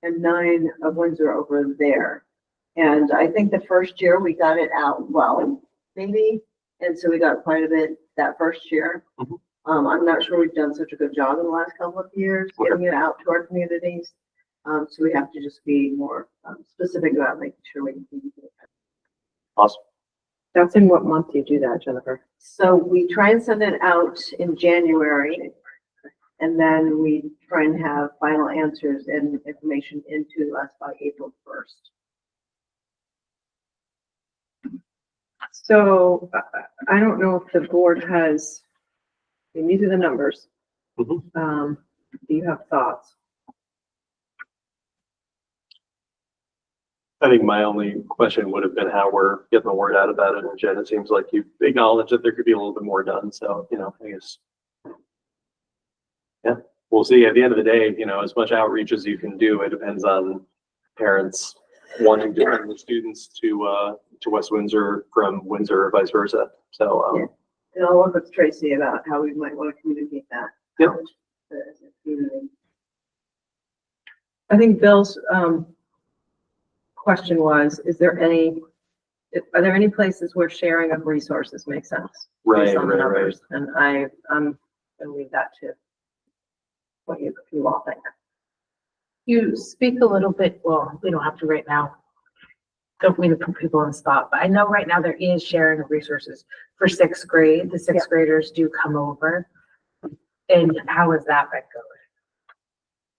and 9 of Windsor over there. And I think the first year we got it out well, maybe. And so we got quite a bit that first year. Mhm. I'm not sure we've done such a good job in the last couple of years getting it out to our communities. So we have to just be more specific about making sure we can do it. Awesome. That's in what month do you do that, Jennifer? So we try and send it out in January. And then we try and have final answers and information into us by April 1st. So I don't know if the board has, I mean, these are the numbers. Mhm. Do you have thoughts? I think my only question would have been how we're getting the word out about it. And Jen, it seems like you acknowledge that there could be a little bit more done. So, I guess. Yeah, we'll see. At the end of the day, as much outreach as you can do, it depends on parents wanting to bring the students to West Windsor from Windsor or vice versa. So, Yeah. And I'll work with Tracy about how we might want to communicate that. Yep. out as a community. I think Bill's, question was, are there any places where sharing of resources makes sense? Right, based on the right, right. numbers? And I'm gonna leave that to what you all think. You speak a little bit, well, we don't have to right now. Don't mean to put people on the spot, but I know right now there is sharing of resources for 6th grade. The 6th graders do come over. And how is that been going?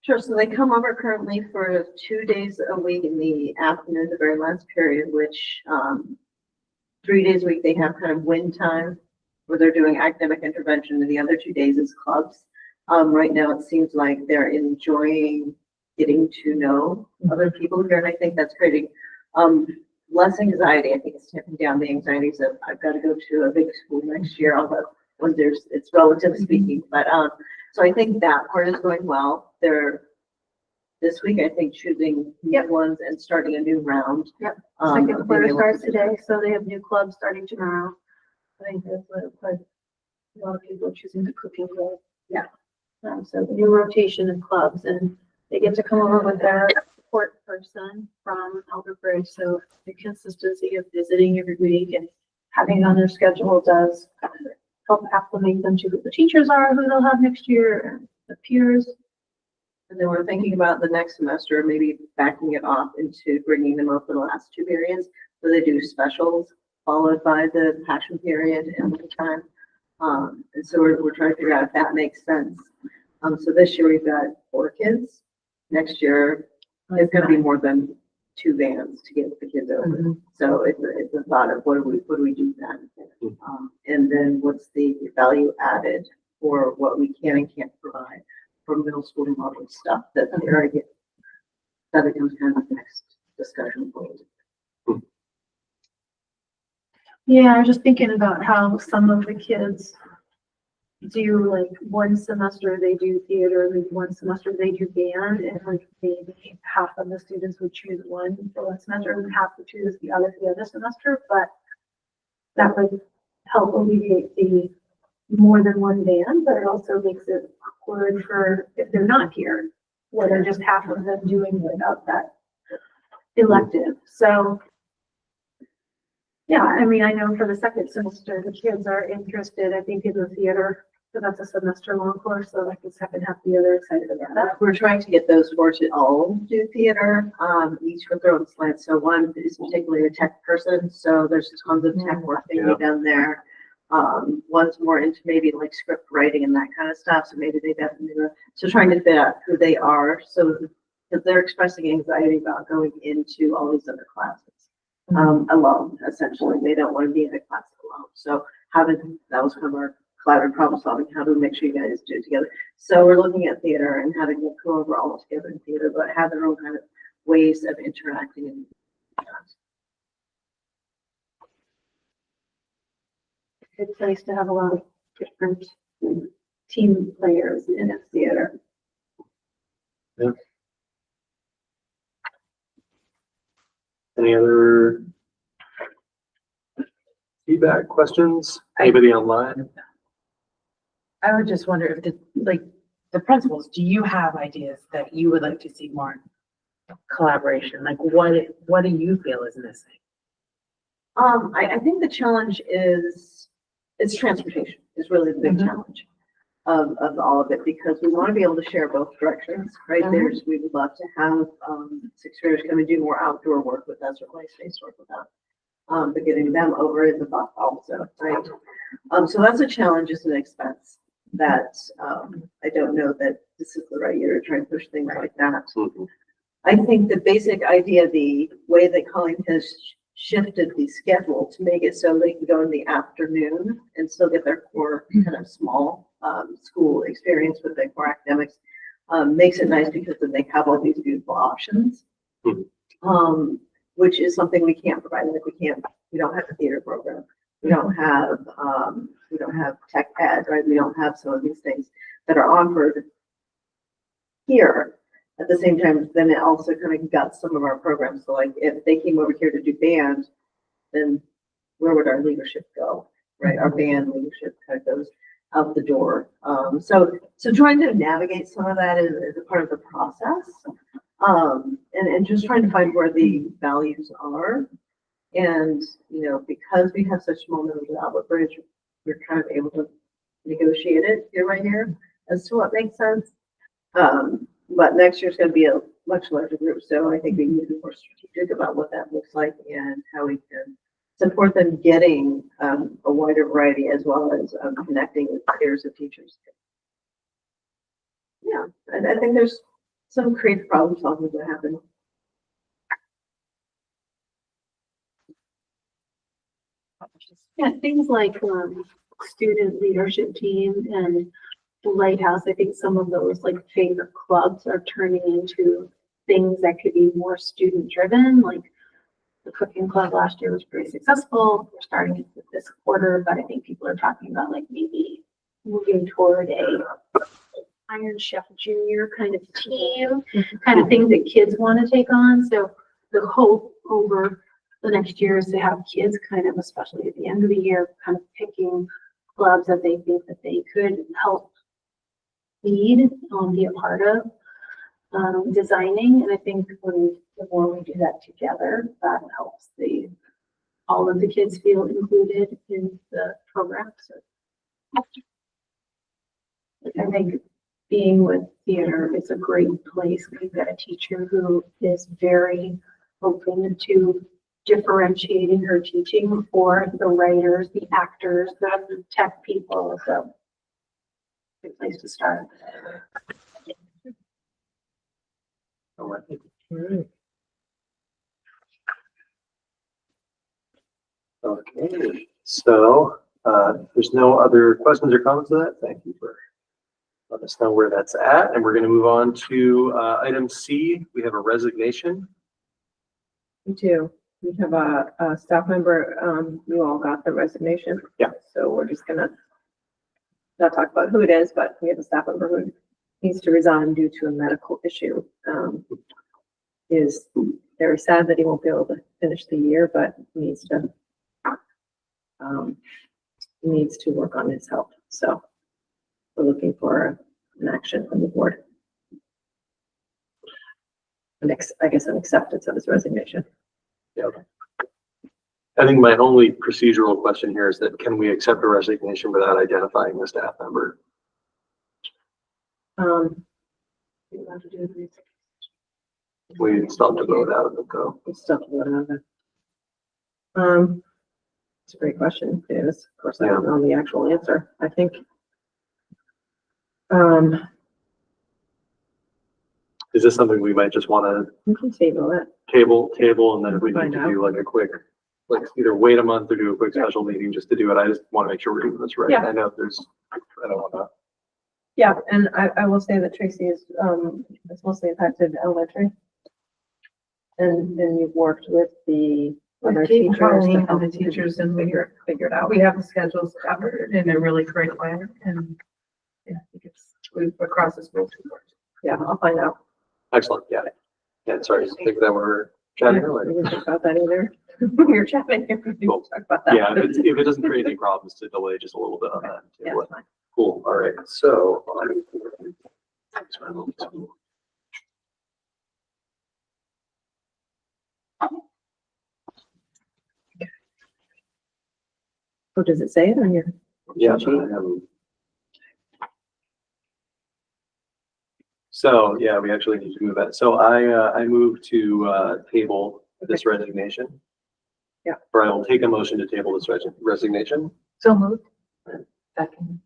Sure, so they come over currently for 2 days a week in the afternoon, the very last period, which 3 days a week they have kind of win time where they're doing academic intervention, and the other 2 days is clubs. Right now it seems like they're enjoying getting to know other people here, and I think that's creating less anxiety. I think it's tamping down the anxieties of I've got to go to a big school next year, although when it's relatively speaking, but so I think that part is going well. They're this week, I think, choosing new ones and starting a new round. Yep. Being Second able quarter to- starts today, so they have new clubs starting tomorrow. I think that's what a lot of people are choosing the cooking club. Yeah. So new rotation of clubs, and they get to come over with their support person from Elderbridge, so the consistency of visiting every week and having it on their schedule does help acclimate them to who the teachers are, who they'll have next year, and the peers. And then we're thinking about the next semester, maybe backing it off into bringing them up for the last 2 periods. So they do specials followed by the passion period and the time. And so we're trying to figure out if that makes sense. So this year we've got 4 kids. Next year, it's gonna be more than 2 vans to get the kids over. So it's a thought of what do we do then? And then what's the value added for what we can and can't provide for middle school level stuff that they already get. That becomes kind of the next discussion point. Yeah, I was just thinking about how some of the kids do, like, one semester they do theater, like one semester they do band, and like maybe half of the students would choose one for one semester and half would choose the other semester, but that would help alleviate the more than one band, but it also makes it awkward for if they're not here, where they're just half of them doing without that elective. So yeah, I mean, I know for the second semester, the kids are interested, I think, in the theater So that's a semester long course, so like the second half of the year, they're excited about that. We're trying to get those four to all do theater, each with their own slant. So one is particularly a tech person, so there's tons of tech work they do down there. One's more into maybe like script writing and that kind of stuff, so maybe they definitely, so trying to fit out who they are, so that they're expressing anxiety about going into all these other classes. Alone, essentially, they don't want to be in a class alone. So that was kind of our collaborative problem solving, how do we make sure you guys do it together? So we're looking at theater and how to get over all together in theater, but have their own kind of ways of interacting. And It's nice to have a lot of different team players in a theater. Any other feedback, questions? Anybody online? I would just wonder if the principals, do you have ideas that you would like to see more collaboration? Like what do you feel is missing? I think the challenge is, it's transportation is really the big challenge of all of it, because we want to be able to share both directions, right? We would love to have sixth graders come and do more outdoor work with us or play space work with us. But getting them over is a bus also, right? So that's a challenge, is an expense that I don't know that this is the right year to try and push things like that. I think the basic idea, the way that Colleen has shifted the schedule to make it so they can go in the afternoon and still get their core kind of small school experience with their core academics, makes it nice, because then they have all these beautiful options, which is something we can't provide. Like we don't have a theater program. We don't have tech ed, right? We don't have some of these things that are offered here. At the same time, then it also kind of guts some of our programs. So like if they came over here to do band, then where would our leadership go, right? Our band leadership kind of goes out the door. So trying to navigate some of that is a part of the process. And just trying to find where the values are. And, because we have such momentum with Albert Bridge, we're kind of able to negotiate it right here as to what makes sense. But next year's going to be a much larger group, so I think we need to be more strategic about what that looks like and how we can support them getting a wider variety, as well as connecting with peers and teachers. Yeah, and I think there's some creative problem solving that happen. Yeah, things like student leadership team and the Lighthouse. I think some of those like favorite clubs are turning into things that could be more student driven. Like the cooking club last year was pretty successful. We're starting it this quarter, but I think people are talking about like maybe moving toward a Iron Chef Junior kind of team, kind of things that kids want to take on. So the hope over the next year is to have kids kind of, especially at the end of the year, kind of picking clubs that they think that they could help lead, be a part of designing. And I think the more we do that together, that helps all of the kids feel included in the program. So I think being with theater is a great place. We've got a teacher who is very open to differentiating her teaching for the writers, the actors, the tech people. So good place to start. All right. Okay, so there's no other questions or comments to that. Thank you for letting us know where that's at. And we're going to move on to item C. We have a resignation. We do. We have a staff member, you all got the resignation. Yeah. So we're just gonna not talk about who it is, but we have a staff member who needs to resign due to a medical issue. Is very sad that he won't be able to finish the year, but needs to work on his health. So we're looking for an action from the board. I guess an acceptance of his resignation. Yeah. I think my only procedural question here is that can we accept a resignation without identifying the staff member? you want to do this? We still have to vote out of it though. It's stuff about it. It's a great question. It is. Of course, I don't know the actual answer. I think. Is this something we might just want We can table it. to table, and then if we need Find to out. do like a quick, like either wait a month or do a quick special meeting just to do it. I just want to make sure we're doing this right. Yeah. I know there's, I don't want to. Yeah, and I will say that Tracy is mostly impacted elementary. And then you've worked with the other teachers. to Colleen help and the teachers and figure it out. we have the schedules covered in a really great way, and yeah, I think it's across the school. Yeah, I'll find out. Excellent, yeah. Yeah, sorry, I think that we're chatting We earlier. didn't talk about that either. We were chatting. We didn't Cool. talk about that. Yeah, if it doesn't create any problems to delay just a little bit on that. Yeah, it's fine. Cool, all right, so. Oh, does it say it on your? Yeah. So, yeah, we actually need to move that. So I move to table this resignation. Yeah. Or I will take a motion to table this resignation. So moved. Second.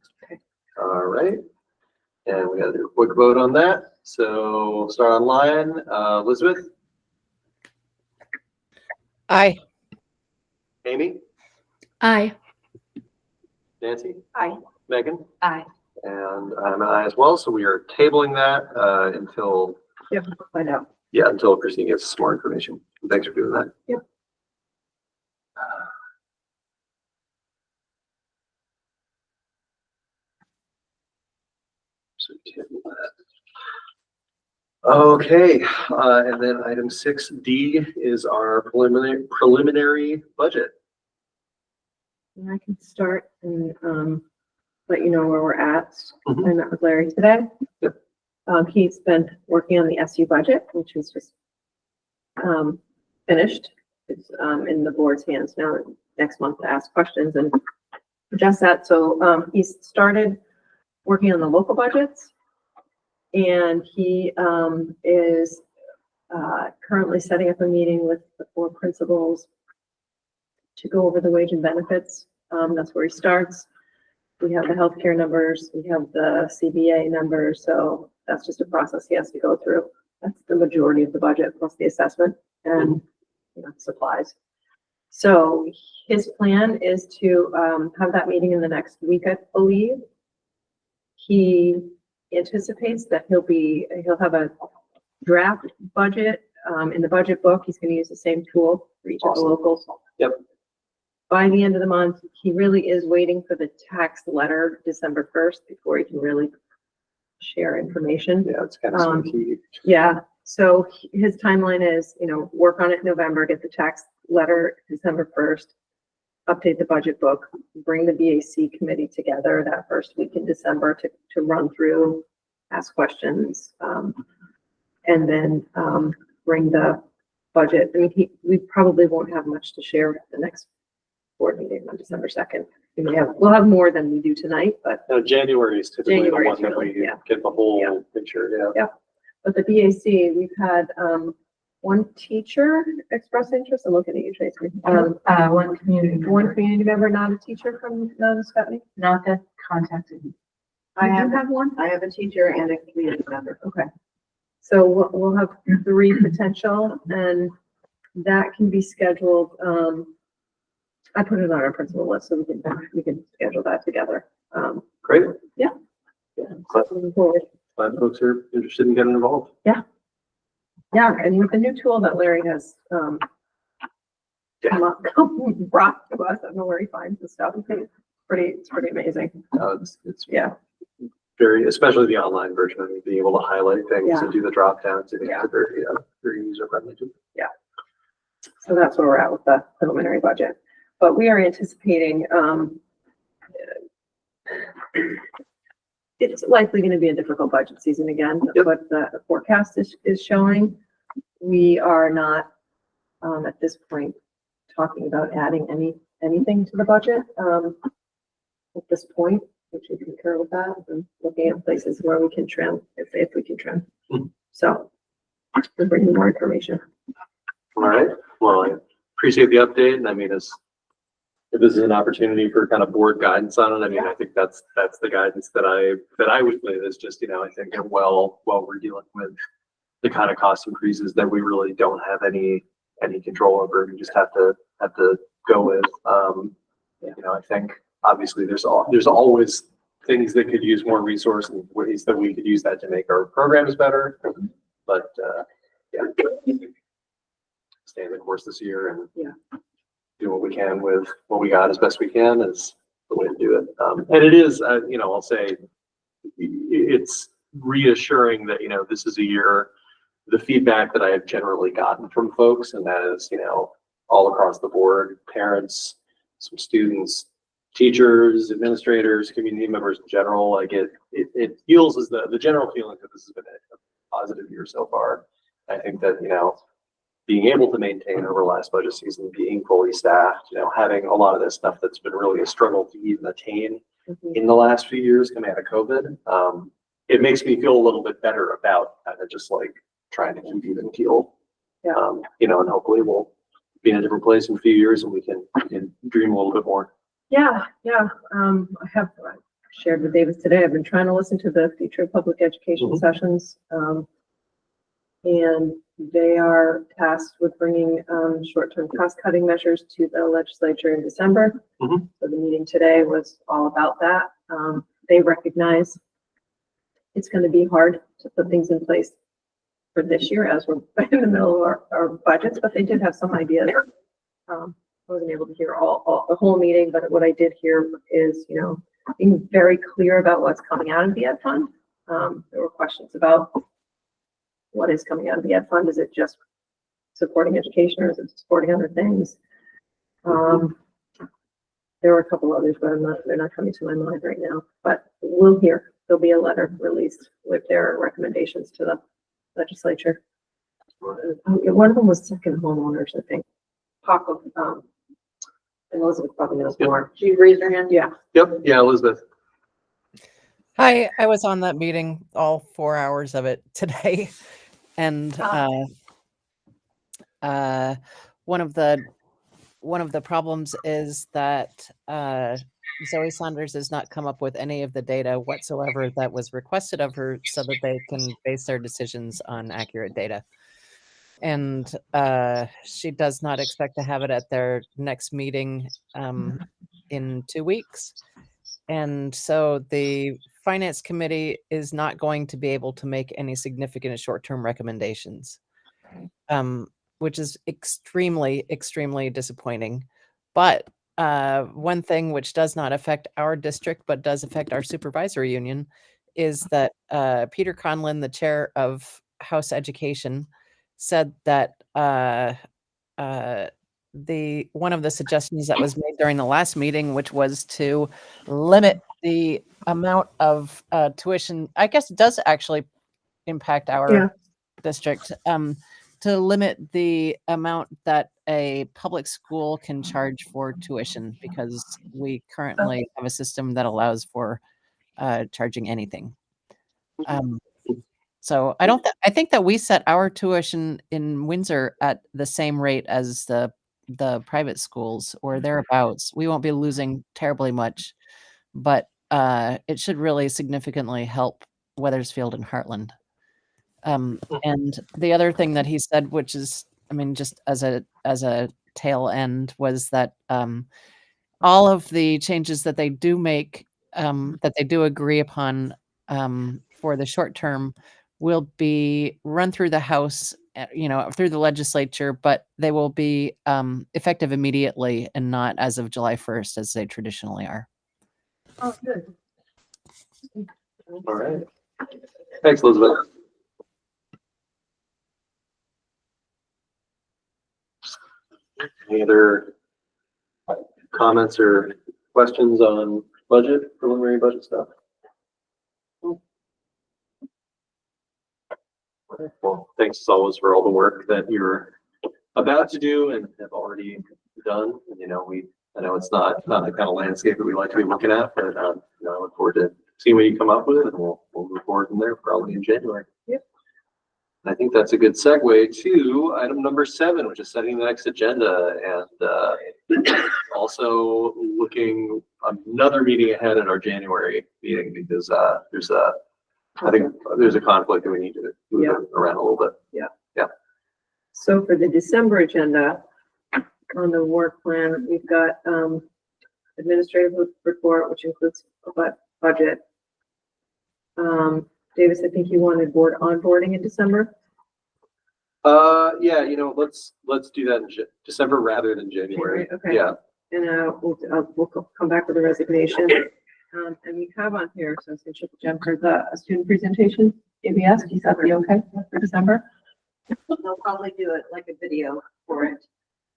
All right. And we gotta do a quick vote on that. So we'll start online. Elizabeth, Aye. Amy, Aye. Nancy? Aye. Megan? Aye. And I'm an aye as well. So we are tabling that until, Yep, we'll find out. yeah, until Christine gets some more information. Thanks for doing that. Yep. So table that. Okay, and then item 6D is our preliminary budget. And I can start and let you know where we're at. Mhm. I met with Larry today. Yep. He's been working on the SU budget, which was just finished. It's in the board's hands now next month to ask questions and adjust that. So he's started working on the local budgets. And he is currently setting up a meeting with the 4 principals to go over the wage and benefits. That's where he starts. We have the healthcare numbers, we have the CBA numbers, so that's just a process he has to go through. That's the majority of the budget plus the assessment and supplies. So his plan is to have that meeting in the next week, I believe. He anticipates that he'll have a draft budget in the budget book. He's going to use the same tool for each of the Awesome. locals. Yep. By the end of the month, he really is waiting for the tax letter December 1st before he can really share information. Yeah, it's kind of key. Yeah, so his timeline is, work on it in November, get the tax letter December 1st, update the budget book, bring the BAC committee together that first week in December to run through, ask questions, and then bring the budget. I mean, we probably won't have much to share at the next board meeting on December 2nd. We'll have more than we do tonight, but Now, January is typically the January one is that really- we yeah. get the whole Yeah. picture, yeah. but the BAC, we've had one teacher express interest. I'm looking at you, Tracy. One community. One community member, not a teacher from Scotty. Not that contacted me. I You have, have one? I have a teacher and a community member. Okay. So we'll have 3 potential and that can be scheduled. I put it on our principal list so we can schedule that together. Great. Yeah. Glad Moving forward. folks are interested in getting involved. Yeah, and with the new tool that Larry has brought to us, I don't know where he finds the stuff. It's pretty amazing. It's Yeah. very, especially the online version, I mean, being able to highlight things Yeah. and do the drop downs, it makes Yeah. it very user friendly too. So that's where we're at with the preliminary budget. But we are anticipating, it's likely going to be a difficult budget season again, Yep. what the forecast is showing. We are not, at this point, talking about adding anything to the budget, at this point, which we concur with that, and looking at places where we can trim, if we can trim. Mhm. So, we'll bring you more information. All right, well, I appreciate the update, and I mean, if this is an opportunity for kind of board guidance on it, I mean, I think that's the guidance that I would give is just, you know, I think while we're dealing with the kind of cost increases that we really don't have any control over, we just have to go with, you know, I think obviously there's always things that could use more resource and ways that we could use that to make our programs better, but, yeah. Stay the course this year and do what we can with what we got as best we can is the way to do it. And it is, you know, I'll say it's reassuring that, you know, this is a year, the feedback that I have generally gotten from folks, and that is, you know, all across the board, parents, some students, teachers, administrators, community members in general, like it feels as the general feeling that this has been a positive year so far. I think that, you know, being able to maintain over last budget season, being fully staffed, you know, having a lot of this stuff that's been really a struggle to even attain in the last few years coming out of COVID, it makes me feel a little bit better about kind of just like trying to keep even keel. You know, and hopefully we'll be in a different place in a few years and we can dream a little bit more. Yeah. I have shared with Davis today, I've been trying to listen to the future of public education sessions. And they are tasked with bringing short-term cost-cutting measures to the legislature in December. So the meeting today was all about that. They recognize it's going to be hard to put things in place for this year as we're in the middle of our budgets, but they did have some ideas. I wasn't able to hear all the whole meeting, but what I did hear is, you know, being very clear about what's coming out of the ed fund. There were questions about what is coming out of the ed fund. Is it just supporting education or is it supporting other things? There were a couple others, but they're not coming to my mind right now, but we'll hear. There'll be a letter released with their recommendations to the legislature. One of them was second homeowners, I think. Paco, and Elizabeth probably knows more. Did you raise your hand? Yeah. Yep. Yeah, Elizabeth. Hi, I was on that meeting, all 4 hours of it today. And one of the problems is that Zoe Saunders has not come up with any of the data whatsoever that was requested of her so that they can base their decisions on accurate data. And she does not expect to have it at their next meeting in 2 weeks. And so the finance committee is not going to be able to make any significant short-term recommendations, which is extremely, extremely disappointing. But one thing which does not affect our district, but does affect our supervisory union, is that Peter Conlin, the chair of House Education, said that one of the suggestions that was made during the last meeting, which was to limit the amount of tuition, I guess it does actually impact our district, to limit the amount that a public school can charge for tuition, because we currently have a system that allows for charging anything. So I think that we set our tuition in Windsor at the same rate as the private schools or thereabouts. We won't be losing terribly much, but it should really significantly help Wethersfield and Heartland. And the other thing that he said, which is, I mean, just as a tail end, was that all of the changes that they do make, that they do agree upon for the short term, will be run through the House, through the legislature, but they will be effective immediately and not as of July 1st, as they traditionally are. Oh, good. All right. Thanks, Elizabeth. Any other comments or questions on preliminary budget stuff? Well, thanks as always for all the work that you're about to do and have already done. And, you know, I know it's not the kind of landscape that we like to be looking at, but, you know, I look forward to seeing what you come up with, and we'll move forward from there probably in January. Yep. And I think that's a good segue to item number 7, which is setting the next agenda, and also looking another meeting ahead at our January meeting, because I think there's a conflict that we need to move it around a little bit. So for the December agenda, on the work plan, we've got administrative report, which includes budget. Davis, I think you wanted board onboarding in December. Yeah, you know, let's do that in December rather than January. Okay. Yeah. And we'll come back with a resignation. And we have on here, so since Jen for the student presentation, ABS, is that be okay for December? They'll probably do it like a video for it.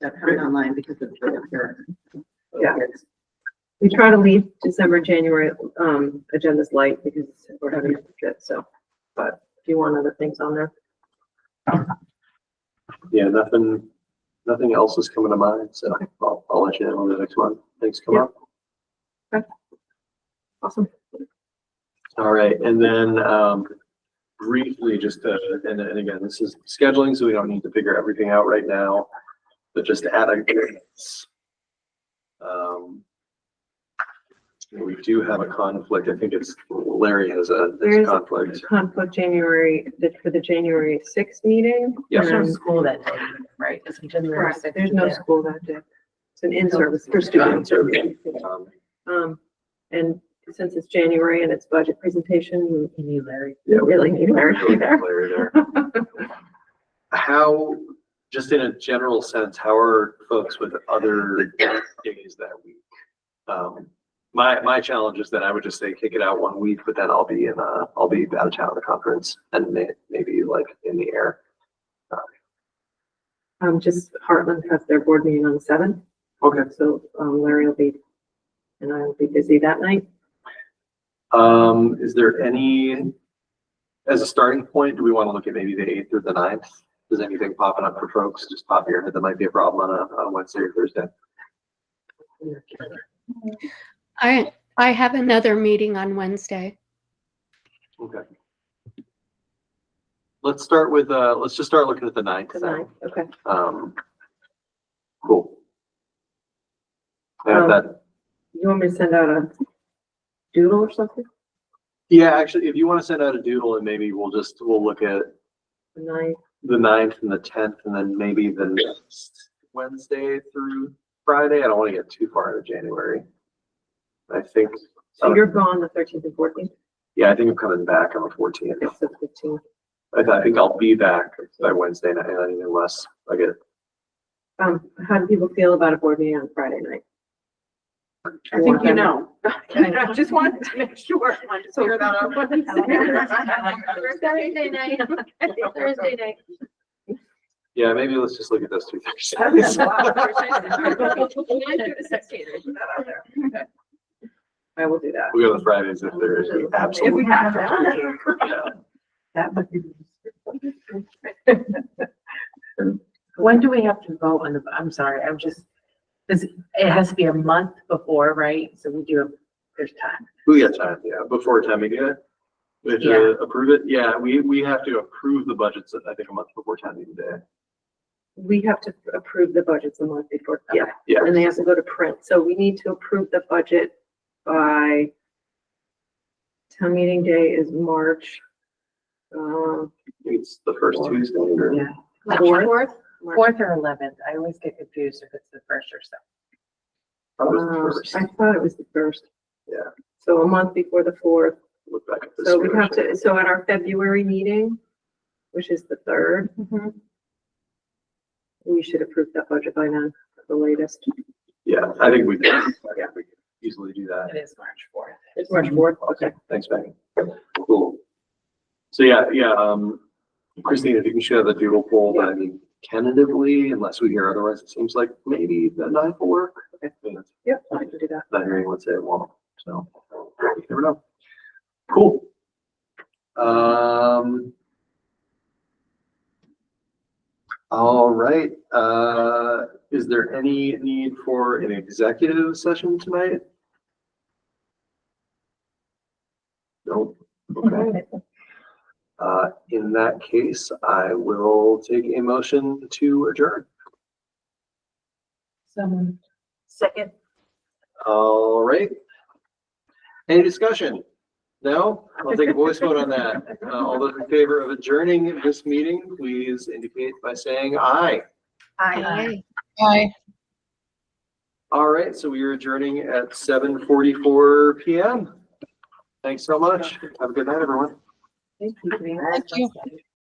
That's coming online because of the. Yeah. We try to leave December, January, agendas light because we're having a fit, so, but if you want other things on there. Yeah, nothing else is coming to mind, so I'll let you know the next one. Things come up. Awesome. All right, and then briefly, just and again, this is scheduling, so we don't need to figure everything out right now, but just to add a we do have a conflict. I think it's Larry has a conflict. Conflict for the January 6th meeting. Yeah. There's no And- school that day, right? It's January Correct. 6th. There's no school that day. It's an in-service for students. And since it's January and it's budget presentation, You need Larry. we really need Larry to be there. Larry there. How, just in a general sense, how are folks with other days that week? My challenge is that I would just say kick it out 1 week, but then I'll be out of town at the conference and maybe like in the air. Just Heartland has their board meeting on the 7th. Okay. So Larry will be, and I will be busy that night. Is there any, as a starting point, do we want to look at maybe the 8th or the 9th? Is anything popping up for folks? Just pop your head. That might be a problem on a Wednesday or Thursday. I have another meeting on Wednesday. Okay. Let's start with, let's just start looking at the 9th. The 9th, okay. Cool. I have that. You want me to send out a doodle or something? Yeah, actually, if you want to send out a doodle, and maybe we'll look at The 9th. the 9th and the 10th, and then maybe the next Wednesday through Friday. I don't want to get too far into January. I think, So you're gone the 13th and 14th? yeah, I think I'm coming back on the 14th. It's the 15th. I think I'll be back by Wednesday night, unless I get. How do people feel about a board meeting on Friday night? I think you know. I just wanted to make sure. Wanted to figure that out. Thursday night. Thursday night. Yeah, maybe let's just look at those 2 Thursdays. I will do that. We go to Fridays if there is If absolutely. we have to. Yeah. That would be. When do we have to vote on I'm sorry, it has to be a month before, right? So there's time. We got time, yeah, before time meeting. We have to approve it. Yeah, we have to approve the budgets, I think, a month before time meeting day. We have to approve the budgets a month before, yeah, Yeah. and they have to go to print. So we need to approve the budget by town meeting day is March. It's the first Tuesday or. Yeah. Fourth? 4th or 11th. I always get confused if it's the 1st or 2nd. Probably the first. I thought it was the 1st. Yeah. So a month before the 4th. Look back at this. So we have to, so at our February meeting, which is the 3rd, we should approve that budget by then, at the latest. Yeah, I think we can easily do that. It is March 4th. It's March 4th, okay. Thanks, Becky. Cool. So yeah, Christine, if you can share the doodle poll, but I mean, tentatively, unless we hear otherwise, it seems like maybe the 9th will work. Okay. Yep, I can do that. Not hearing anyone say it won't, so you never know. Cool. All right, is there any need for an executive session tonight? Nope, okay. In that case, I will take a motion to adjourn. Someone. Second. All right. Any discussion? No? I'll take a voice vote on that. All those in favor of adjourning this meeting, please indicate by saying aye. Aye. Bye. All right, so we are adjourning at 7:44 PM. Thanks so much. Have a good night, everyone. Thank you. Thank you.